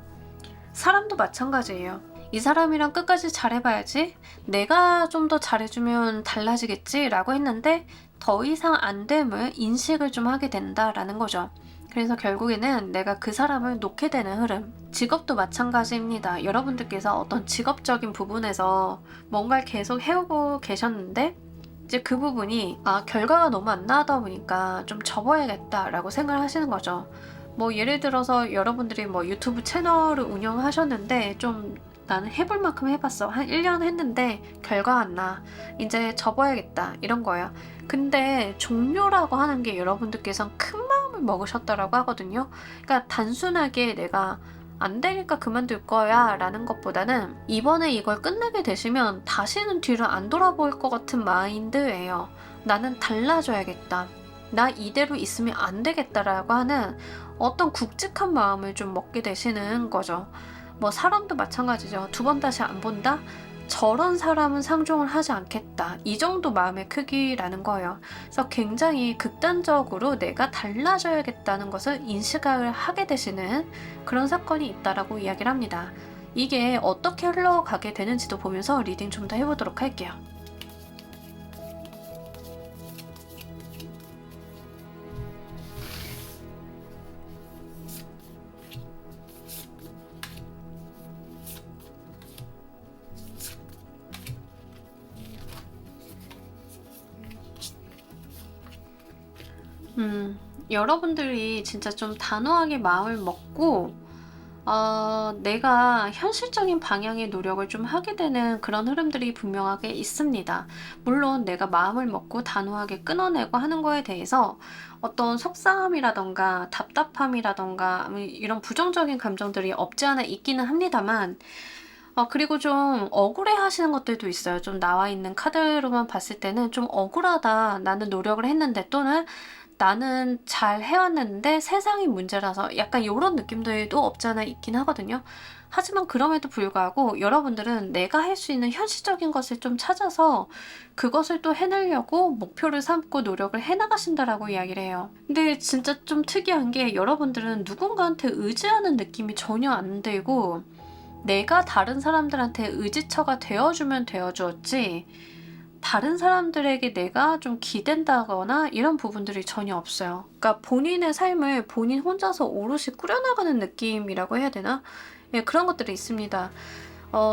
사람도 마찬가지예요. 이 사람이랑 끝까지 잘해봐야지, 내가 좀 더 잘해주면 달라지겠지 라고 했는데 더 이상 안 됨을 인식을 좀 하게 된다라는 거죠. 그래서 결국에는 내가 그 사람을 놓게 되는 흐름. 직업도 마찬가지입니다. 여러분들께서 어떤 직업적인 부분에서 뭔가를 계속 해오고 계셨는데 이제 그 부분이 결과가 너무 안 나다 보니까 좀 접어야겠다라고 생각을 하시는 거죠. 뭐 예를 들어서 여러분들이 뭐 유튜브 채널을 운영하셨는데 좀 나는 해볼 만큼 해봤어. 한 1년 했는데 결과 안 나. 이제 접어야겠다. 이런 거예요. 근데 종료라고 하는 게 여러분들께서는 큰 마음을 먹으셨다라고 하거든요. 그러니까 단순하게 내가 안 되니까 그만둘 거야 라는 것보다는 이번에 이걸 끝내게 되시면 다시는 뒤를 안 돌아볼 것 같은 마인드예요. 나는 달라져야겠다. 나 이대로 있으면 안 되겠다라고 하는 어떤 굵직한 마음을 좀 먹게 되시는 거죠. 뭐 사람도 마찬가지죠. 두 번 다시 안 본다? 저런 사람은 상종을 하지 않겠다. 이 정도 마음의 크기라는 거예요. 그래서 굉장히 극단적으로 내가 달라져야겠다는 것을 인식을 하게 되시는 그런 사건이 있다라고 이야기를 합니다. 이게 어떻게 흘러가게 되는지도 보면서 리딩 좀 더 해보도록 할게요. 여러분들이 진짜 좀 단호하게 마음을 먹고 내가 현실적인 방향의 노력을 좀 하게 되는 그런 흐름들이 분명하게 있습니다. 물론 내가 마음을 먹고 단호하게 끊어내고 하는 거에 대해서 어떤 속상함이라던가 답답함이라던가 이런 부정적인 감정들이 없지 않아 있기는 합니다만 그리고 좀 억울해 하시는 것들도 있어요. 좀 나와 있는 카드로만 봤을 때는 좀 억울하다. 나는 노력을 했는데 또는 나는 잘 해왔는데 세상이 문제라서 약간 이런 느낌들도 없지 않아 있긴 하거든요. 하지만 그럼에도 불구하고 여러분들은 내가 할 수 있는 현실적인 것을 좀 찾아서 그것을 또 해내려고 목표를 삼고 노력을 해나가신다라고 이야기를 해요. 근데 진짜 좀 특이한 게 여러분들은 누군가한테 의지하는 느낌이 전혀 안 들고 내가 다른 사람들한테 의지처가 되어주면 되어주었지 다른 사람들에게 내가 좀 기댄다거나 이런 부분들이 전혀 없어요. 그러니까 본인의 삶을 본인 혼자서 오롯이 꾸려나가는 느낌이라고 해야 되나? 예, 그런 것들이 있습니다.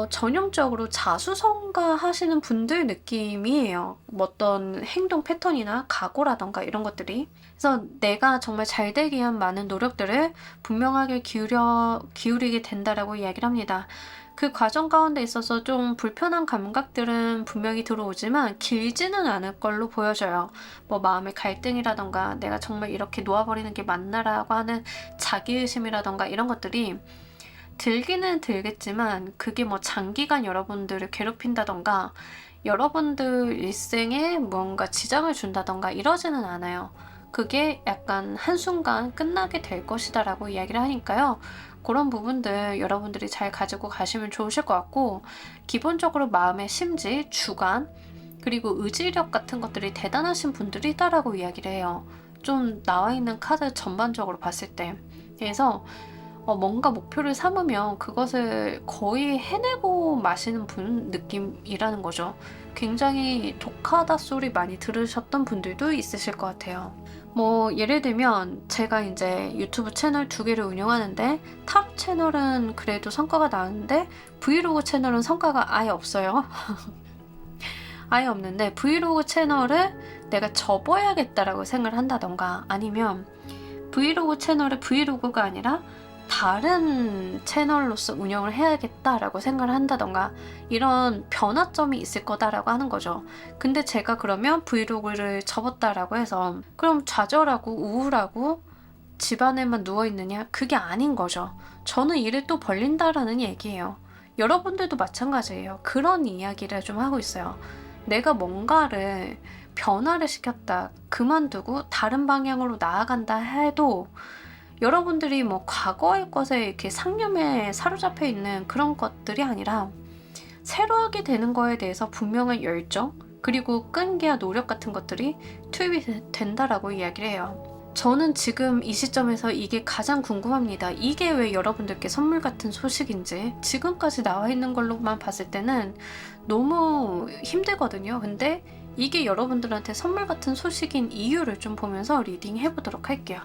전형적으로 자수성가 하시는 분들 느낌이에요. 어떤 행동 패턴이나 각오라던가 이런 것들이. 그래서 내가 정말 잘 되기 위한 많은 노력들을 분명하게 기울이게 된다라고 이야기를 합니다. 그 과정 가운데 있어서 좀 불편한 감각들은 분명히 들어오지만 길지는 않을 걸로 보여져요. 뭐 마음의 갈등이라던가 내가 정말 이렇게 놓아버리는 게 맞나라고 하는 자기의심이라던가 이런 것들이 들기는 들겠지만 그게 뭐 장기간 여러분들을 괴롭힌다던가 여러분들 일생에 뭔가 지장을 준다던가 이러지는 않아요. 그게 약간 한순간 끝나게 될 것이다 라고 이야기를 하니까요. 그런 부분들 여러분들이 잘 가지고 가시면 좋으실 것 같고 기본적으로 마음의 심지, 주관, 그리고 의지력 같은 것들이 대단하신 분들이다라고 이야기를 해요. 좀 나와 있는 카드 전반적으로 봤을 때. 그래서 뭔가 목표를 삼으면 그것을 거의 해내고 마시는 분 느낌이라는 거죠. 굉장히 독하다 소리 많이 들으셨던 분들도 있으실 것 같아요. 뭐 예를 들면 제가 이제 유튜브 채널 2개를 운영하는데 타로 채널은 그래도 성과가 나는데 브이로그 채널은 성과가 아예 없어요. 아예 없는데 브이로그 채널을 내가 접어야겠다라고 생각을 한다던가 아니면 브이로그 채널을 브이로그가 아니라 다른 채널로서 운영을 해야겠다라고 생각을 한다던가 이런 변화점이 있을 거다라고 하는 거죠. 근데 제가 그러면 브이로그를 접었다라고 해서 그럼 좌절하고 우울하고 집안에만 누워있느냐? 그게 아닌 거죠. 저는 일을 또 벌린다라는 얘기예요. 여러분들도 마찬가지예요. 그런 이야기를 좀 하고 있어요. 내가 뭔가를 변화를 시켰다, 그만두고 다른 방향으로 나아간다 해도 여러분들이 뭐 과거의 것에 이렇게 상념에 사로잡혀 있는 그런 것들이 아니라 새로 하게 되는 거에 대해서 분명한 열정 그리고 끈기와 노력 같은 것들이 투입이 된다라고 이야기를 해요. 저는 지금 이 시점에서 이게 가장 궁금합니다. 이게 왜 여러분들께 선물 같은 소식인지 지금까지 나와 있는 걸로만 봤을 때는 너무 힘들거든요. 근데 이게 여러분들한테 선물 같은 소식인 이유를 좀 보면서 리딩 해보도록 할게요.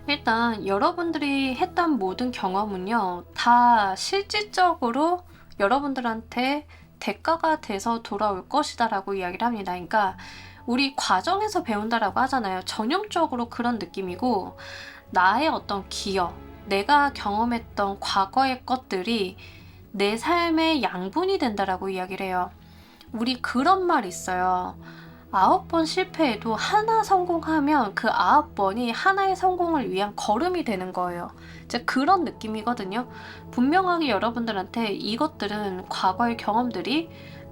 일단 여러분들이 했던 모든 경험은요, 다 실질적으로 여러분들한테 대가가 돼서 돌아올 것이다 라고 이야기를 합니다. 그러니까 우리 과정에서 배운다라고 하잖아요. 전형적으로 그런 느낌이고 나의 어떤 기억, 내가 경험했던 과거의 것들이 내 삶의 양분이 된다라고 이야기를 해요. 우리 그런 말 있어요. 9번 실패해도 하나 성공하면 그 9번이 하나의 성공을 위한 걸음이 되는 거예요. 이제 그런 느낌이거든요. 분명하게 여러분들한테 이것들은 과거의 경험들이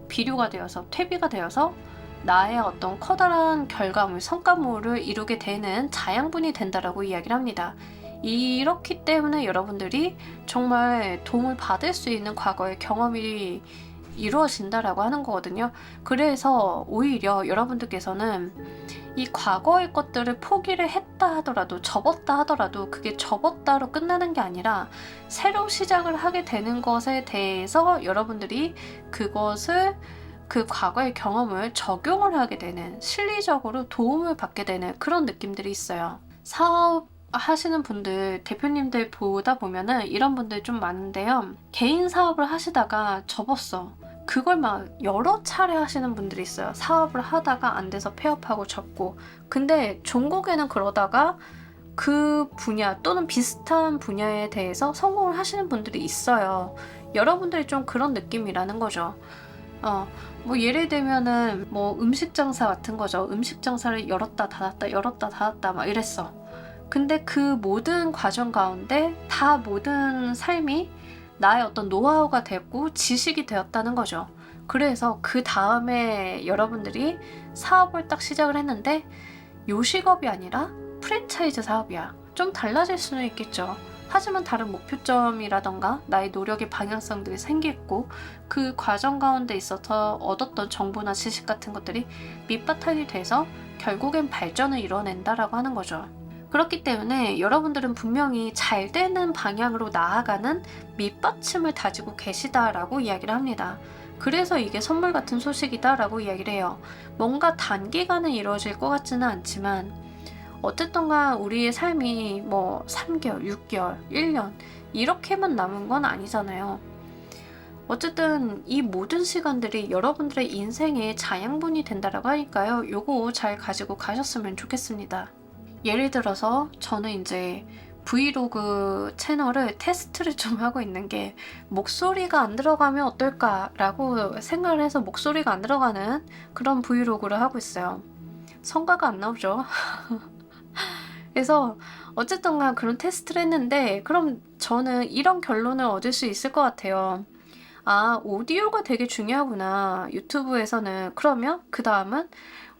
비료가 되어서 퇴비가 되어서 나의 어떤 커다란 결과물, 성과물을 이루게 되는 자양분이 된다라고 이야기를 합니다. 이렇기 때문에 여러분들이 정말 도움을 받을 수 있는 과거의 경험이 이루어진다라고 하는 거거든요. 그래서 오히려 여러분들께서는 이 과거의 것들을 포기를 했다 하더라도 접었다 하더라도 그게 접었다로 끝나는 게 아니라 새로 시작을 하게 되는 것에 대해서 여러분들이 그것을 그 과거의 경험을 적용을 하게 되는 실리적으로 도움을 받게 되는 그런 느낌들이 있어요. 사업 하시는 분들, 대표님들 보다 보면은 이런 분들 좀 많은데요. 개인 사업을 하시다가 접었어. 그걸 막 여러 차례 하시는 분들이 있어요. 사업을 하다가 안 돼서 폐업하고 접고. 근데 종국에는 그러다가 그 분야 또는 비슷한 분야에 대해서 성공을 하시는 분들이 있어요. 여러분들이 좀 그런 느낌이라는 거죠. 뭐 예를 들면은 뭐 음식 장사 같은 거죠. 음식 장사를 열었다 닫았다 열었다 닫았다 막 이랬어. 근데 그 모든 과정 가운데 다 모든 삶이 나의 어떤 노하우가 됐고 지식이 되었다는 거죠. 그래서 그 다음에 여러분들이 사업을 딱 시작을 했는데 요식업이 아니라 프랜차이즈 사업이야. 좀 달라질 수는 있겠죠. 하지만 다른 목표점이라던가 나의 노력의 방향성들이 생겼고 그 과정 가운데 있어서 얻었던 정보나 지식 같은 것들이 밑바탕이 돼서 결국엔 발전을 이뤄낸다라고 하는 거죠. 그렇기 때문에 여러분들은 분명히 잘 되는 방향으로 나아가는 밑받침을 다지고 계시다라고 이야기를 합니다. 그래서 이게 선물 같은 소식이다라고 이야기를 해요. 뭔가 단기간에 이루어질 것 같지는 않지만 어쨌든가 우리의 삶이 뭐 3개월, 6개월, 1년 이렇게만 남은 건 아니잖아요. 어쨌든 이 모든 시간들이 여러분들의 인생의 자양분이 된다라고 하니까요. 요거 잘 가지고 가셨으면 좋겠습니다. 예를 들어서 저는 이제 브이로그 채널을 테스트를 좀 하고 있는 게 목소리가 안 들어가면 어떨까라고 생각을 해서 목소리가 안 들어가는 그런 브이로그를 하고 있어요. 성과가 안 나오죠. 그래서 어쨌든 그런 테스트를 했는데 그럼 저는 이런 결론을 얻을 수 있을 것 같아요. 아, 오디오가 되게 중요하구나. 유튜브에서는. 그러면 그 다음은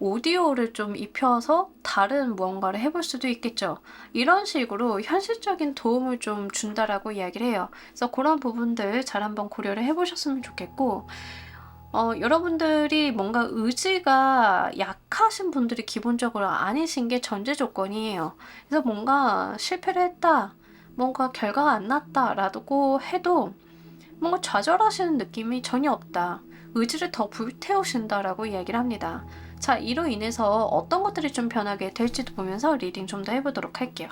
오디오를 좀 입혀서 다른 무언가를 해볼 수도 있겠죠. 이런 식으로 현실적인 도움을 좀 준다라고 이야기를 해요. 그래서 그런 부분들 잘 한번 고려를 해보셨으면 좋겠고 여러분들이 뭔가 의지가 약하신 분들이 기본적으로 아니신 게 전제 조건이에요. 그래서 뭔가 실패를 했다, 뭔가 결과가 안 났다라고 해도 뭔가 좌절하시는 느낌이 전혀 없다. 의지를 더 불태우신다라고 이야기를 합니다. 자, 이로 인해서 어떤 것들이 좀 변하게 될지도 보면서 리딩 좀 더 해보도록 할게요.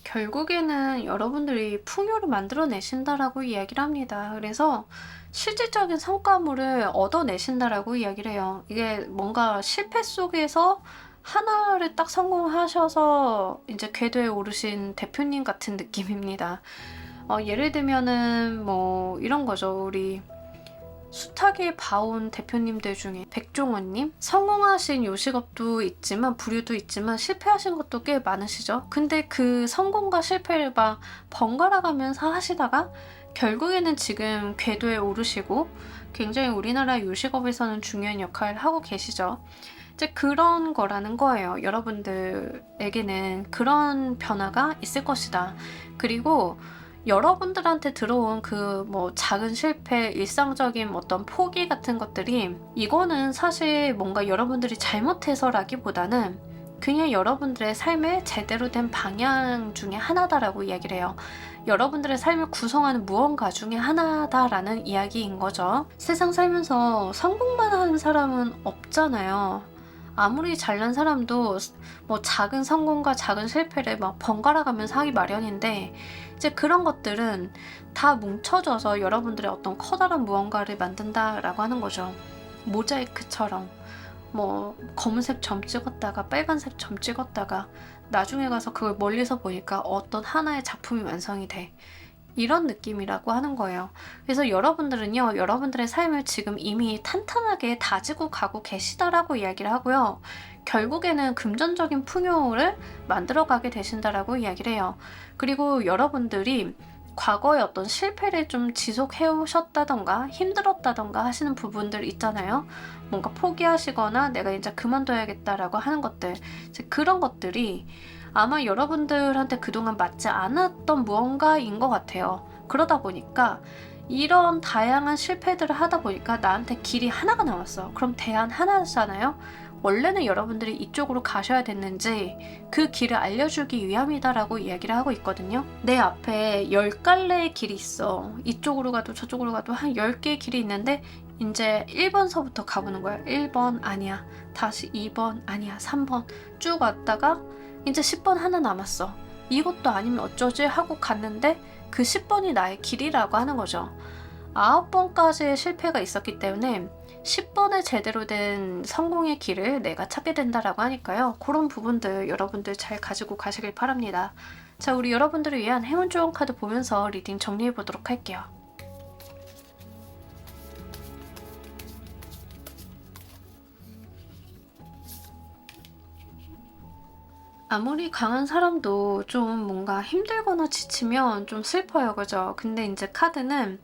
결국에는 여러분들이 풍요를 만들어내신다라고 이야기를 합니다. 그래서 실질적인 성과물을 얻어내신다라고 이야기를 해요. 이게 뭔가 실패 속에서 하나를 딱 성공하셔서 이제 궤도에 오르신 대표님 같은 느낌입니다. 예를 들면은 뭐 이런 거죠. 우리 숱하게 봐온 대표님들 중에 백종원님, 성공하신 요식업도 있지만 부류도 있지만 실패하신 것도 꽤 많으시죠. 근데 그 성공과 실패를 막 번갈아 가면서 하시다가 결국에는 지금 궤도에 오르시고 굉장히 우리나라 요식업에서는 중요한 역할을 하고 계시죠. 이제 그런 거라는 거예요. 여러분들에게는 그런 변화가 있을 것이다. 그리고 여러분들한테 들어온 그 뭐 작은 실패, 일상적인 어떤 포기 같은 것들이 이거는 사실 뭔가 여러분들이 잘못해서라기보다는 그냥 여러분들의 삶의 제대로 된 방향 중에 하나다라고 이야기를 해요. 여러분들의 삶을 구성하는 무언가 중에 하나다라는 이야기인 거죠. 세상 살면서 성공만 하는 사람은 없잖아요. 아무리 잘난 사람도 뭐 작은 성공과 작은 실패를 막 번갈아 가면서 하기 마련인데 이제 그런 것들은 다 뭉쳐져서 여러분들의 어떤 커다란 무언가를 만든다라고 하는 거죠. 모자이크처럼 뭐 검은색 점 찍었다가 빨간색 점 찍었다가 나중에 가서 그걸 멀리서 보니까 어떤 하나의 작품이 완성이 돼. 이런 느낌이라고 하는 거예요. 그래서 여러분들은요, 여러분들의 삶을 지금 이미 탄탄하게 다지고 가고 계시다라고 이야기를 하고요. 결국에는 금전적인 풍요를 만들어가게 되신다라고 이야기를 해요. 그리고 여러분들이 과거의 어떤 실패를 좀 지속해 오셨다던가 힘들었다던가 하시는 부분들 있잖아요. 뭔가 포기하시거나 내가 이제 그만둬야겠다라고 하는 것들, 그런 것들이 아마 여러분들한테 그동안 맞지 않았던 무언가인 것 같아요. 그러다 보니까 이런 다양한 실패들을 하다 보니까 나한테 길이 하나가 나왔어. 그럼 대안 하나잖아요. 원래는 여러분들이 이쪽으로 가셔야 됐는지 그 길을 알려주기 위함이다라고 이야기를 하고 있거든요. 내 앞에 10갈래의 길이 있어. 이쪽으로 가도 저쪽으로 가도 한 10개의 길이 있는데 이제 1번서부터 가보는 거야. 1번 아니야. 다시 2번 아니야. 3번 쭉 왔다가 이제 10번 하나 남았어. 이것도 아니면 어쩌지 하고 갔는데 그 10번이 나의 길이라고 하는 거죠. 9번까지의 실패가 있었기 때문에 10번의 제대로 된 성공의 길을 내가 찾게 된다라고 하니까요. 그런 부분들 여러분들 잘 가지고 가시길 바랍니다. 자, 우리 여러분들을 위한 행운 조언 카드 보면서 리딩 정리해 보도록 할게요. 아무리 강한 사람도 좀 뭔가 힘들거나 지치면 좀 슬퍼요. 그죠? 근데 이제 카드는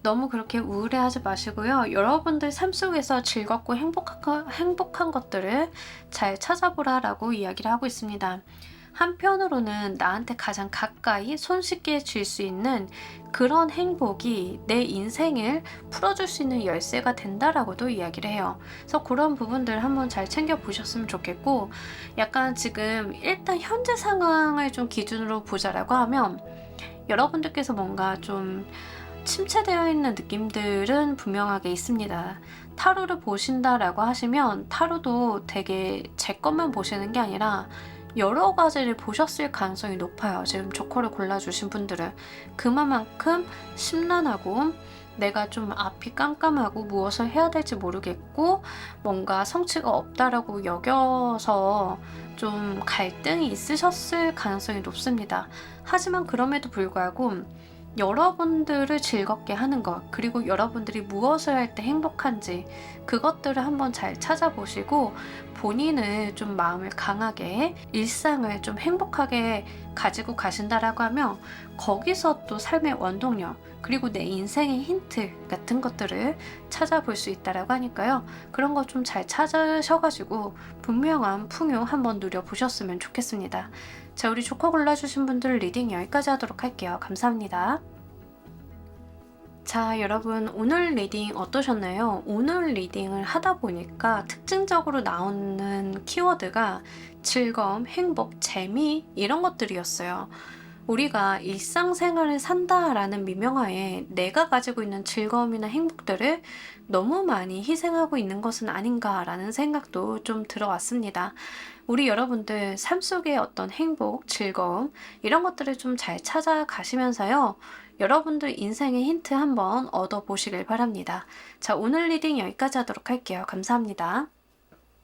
너무 그렇게 우울해하지 마시고요. 여러분들 삶 속에서 즐겁고 행복한 것들을 잘 찾아보라라고 이야기를 하고 있습니다. 한편으로는 나한테 가장 가까이 손쉽게 줄 수 있는 그런 행복이 내 인생을 풀어줄 수 있는 열쇠가 된다라고도 이야기를 해요. 그래서 그런 부분들 한번 잘 챙겨보셨으면 좋겠고, 약간 지금 일단 현재 상황을 좀 기준으로 보자라고 하면 여러분들께서 뭔가 좀 침체되어 있는 느낌들은 분명하게 있습니다. 타로를 보신다라고 하시면 타로도 되게 제 것만 보시는 게 아니라 여러 가지를 보셨을 가능성이 높아요. 지금 조커를 골라주신 분들은 그만큼 심란하고 내가 좀 앞이 깜깜하고 무엇을 해야 될지 모르겠고 뭔가 성취가 없다라고 여겨서 좀 갈등이 있으셨을 가능성이 높습니다. 하지만 그럼에도 불구하고 여러분들을 즐겁게 하는 것, 그리고 여러분들이 무엇을 할 때 행복한지 그것들을 한번 잘 찾아보시고 본인을 좀 마음을 강하게 일상을 좀 행복하게 가지고 가신다라고 하면 거기서 또 삶의 원동력 그리고 내 인생의 힌트 같은 것들을 찾아볼 수 있다라고 하니까요. 그런 거 좀 잘 찾으셔가지고 분명한 풍요 한번 누려보셨으면 좋겠습니다. 자, 우리 조커 골라주신 분들 리딩 여기까지 하도록 할게요. 감사합니다. 자, 여러분 오늘 리딩 어떠셨나요? 오늘 리딩을 하다 보니까 특징적으로 나오는 키워드가 즐거움, 행복, 재미 이런 것들이었어요. 우리가 일상생활을 산다라는 미명하에 내가 가지고 있는 즐거움이나 행복들을 너무 많이 희생하고 있는 것은 아닌가라는 생각도 좀 들어왔습니다. 우리 여러분들 삶 속의 어떤 행복, 즐거움 이런 것들을 좀 잘 찾아가시면서요. 여러분들 인생의 힌트 한번 얻어보시길 바랍니다. 자, 오늘 리딩 여기까지 하도록 할게요. 감사합니다.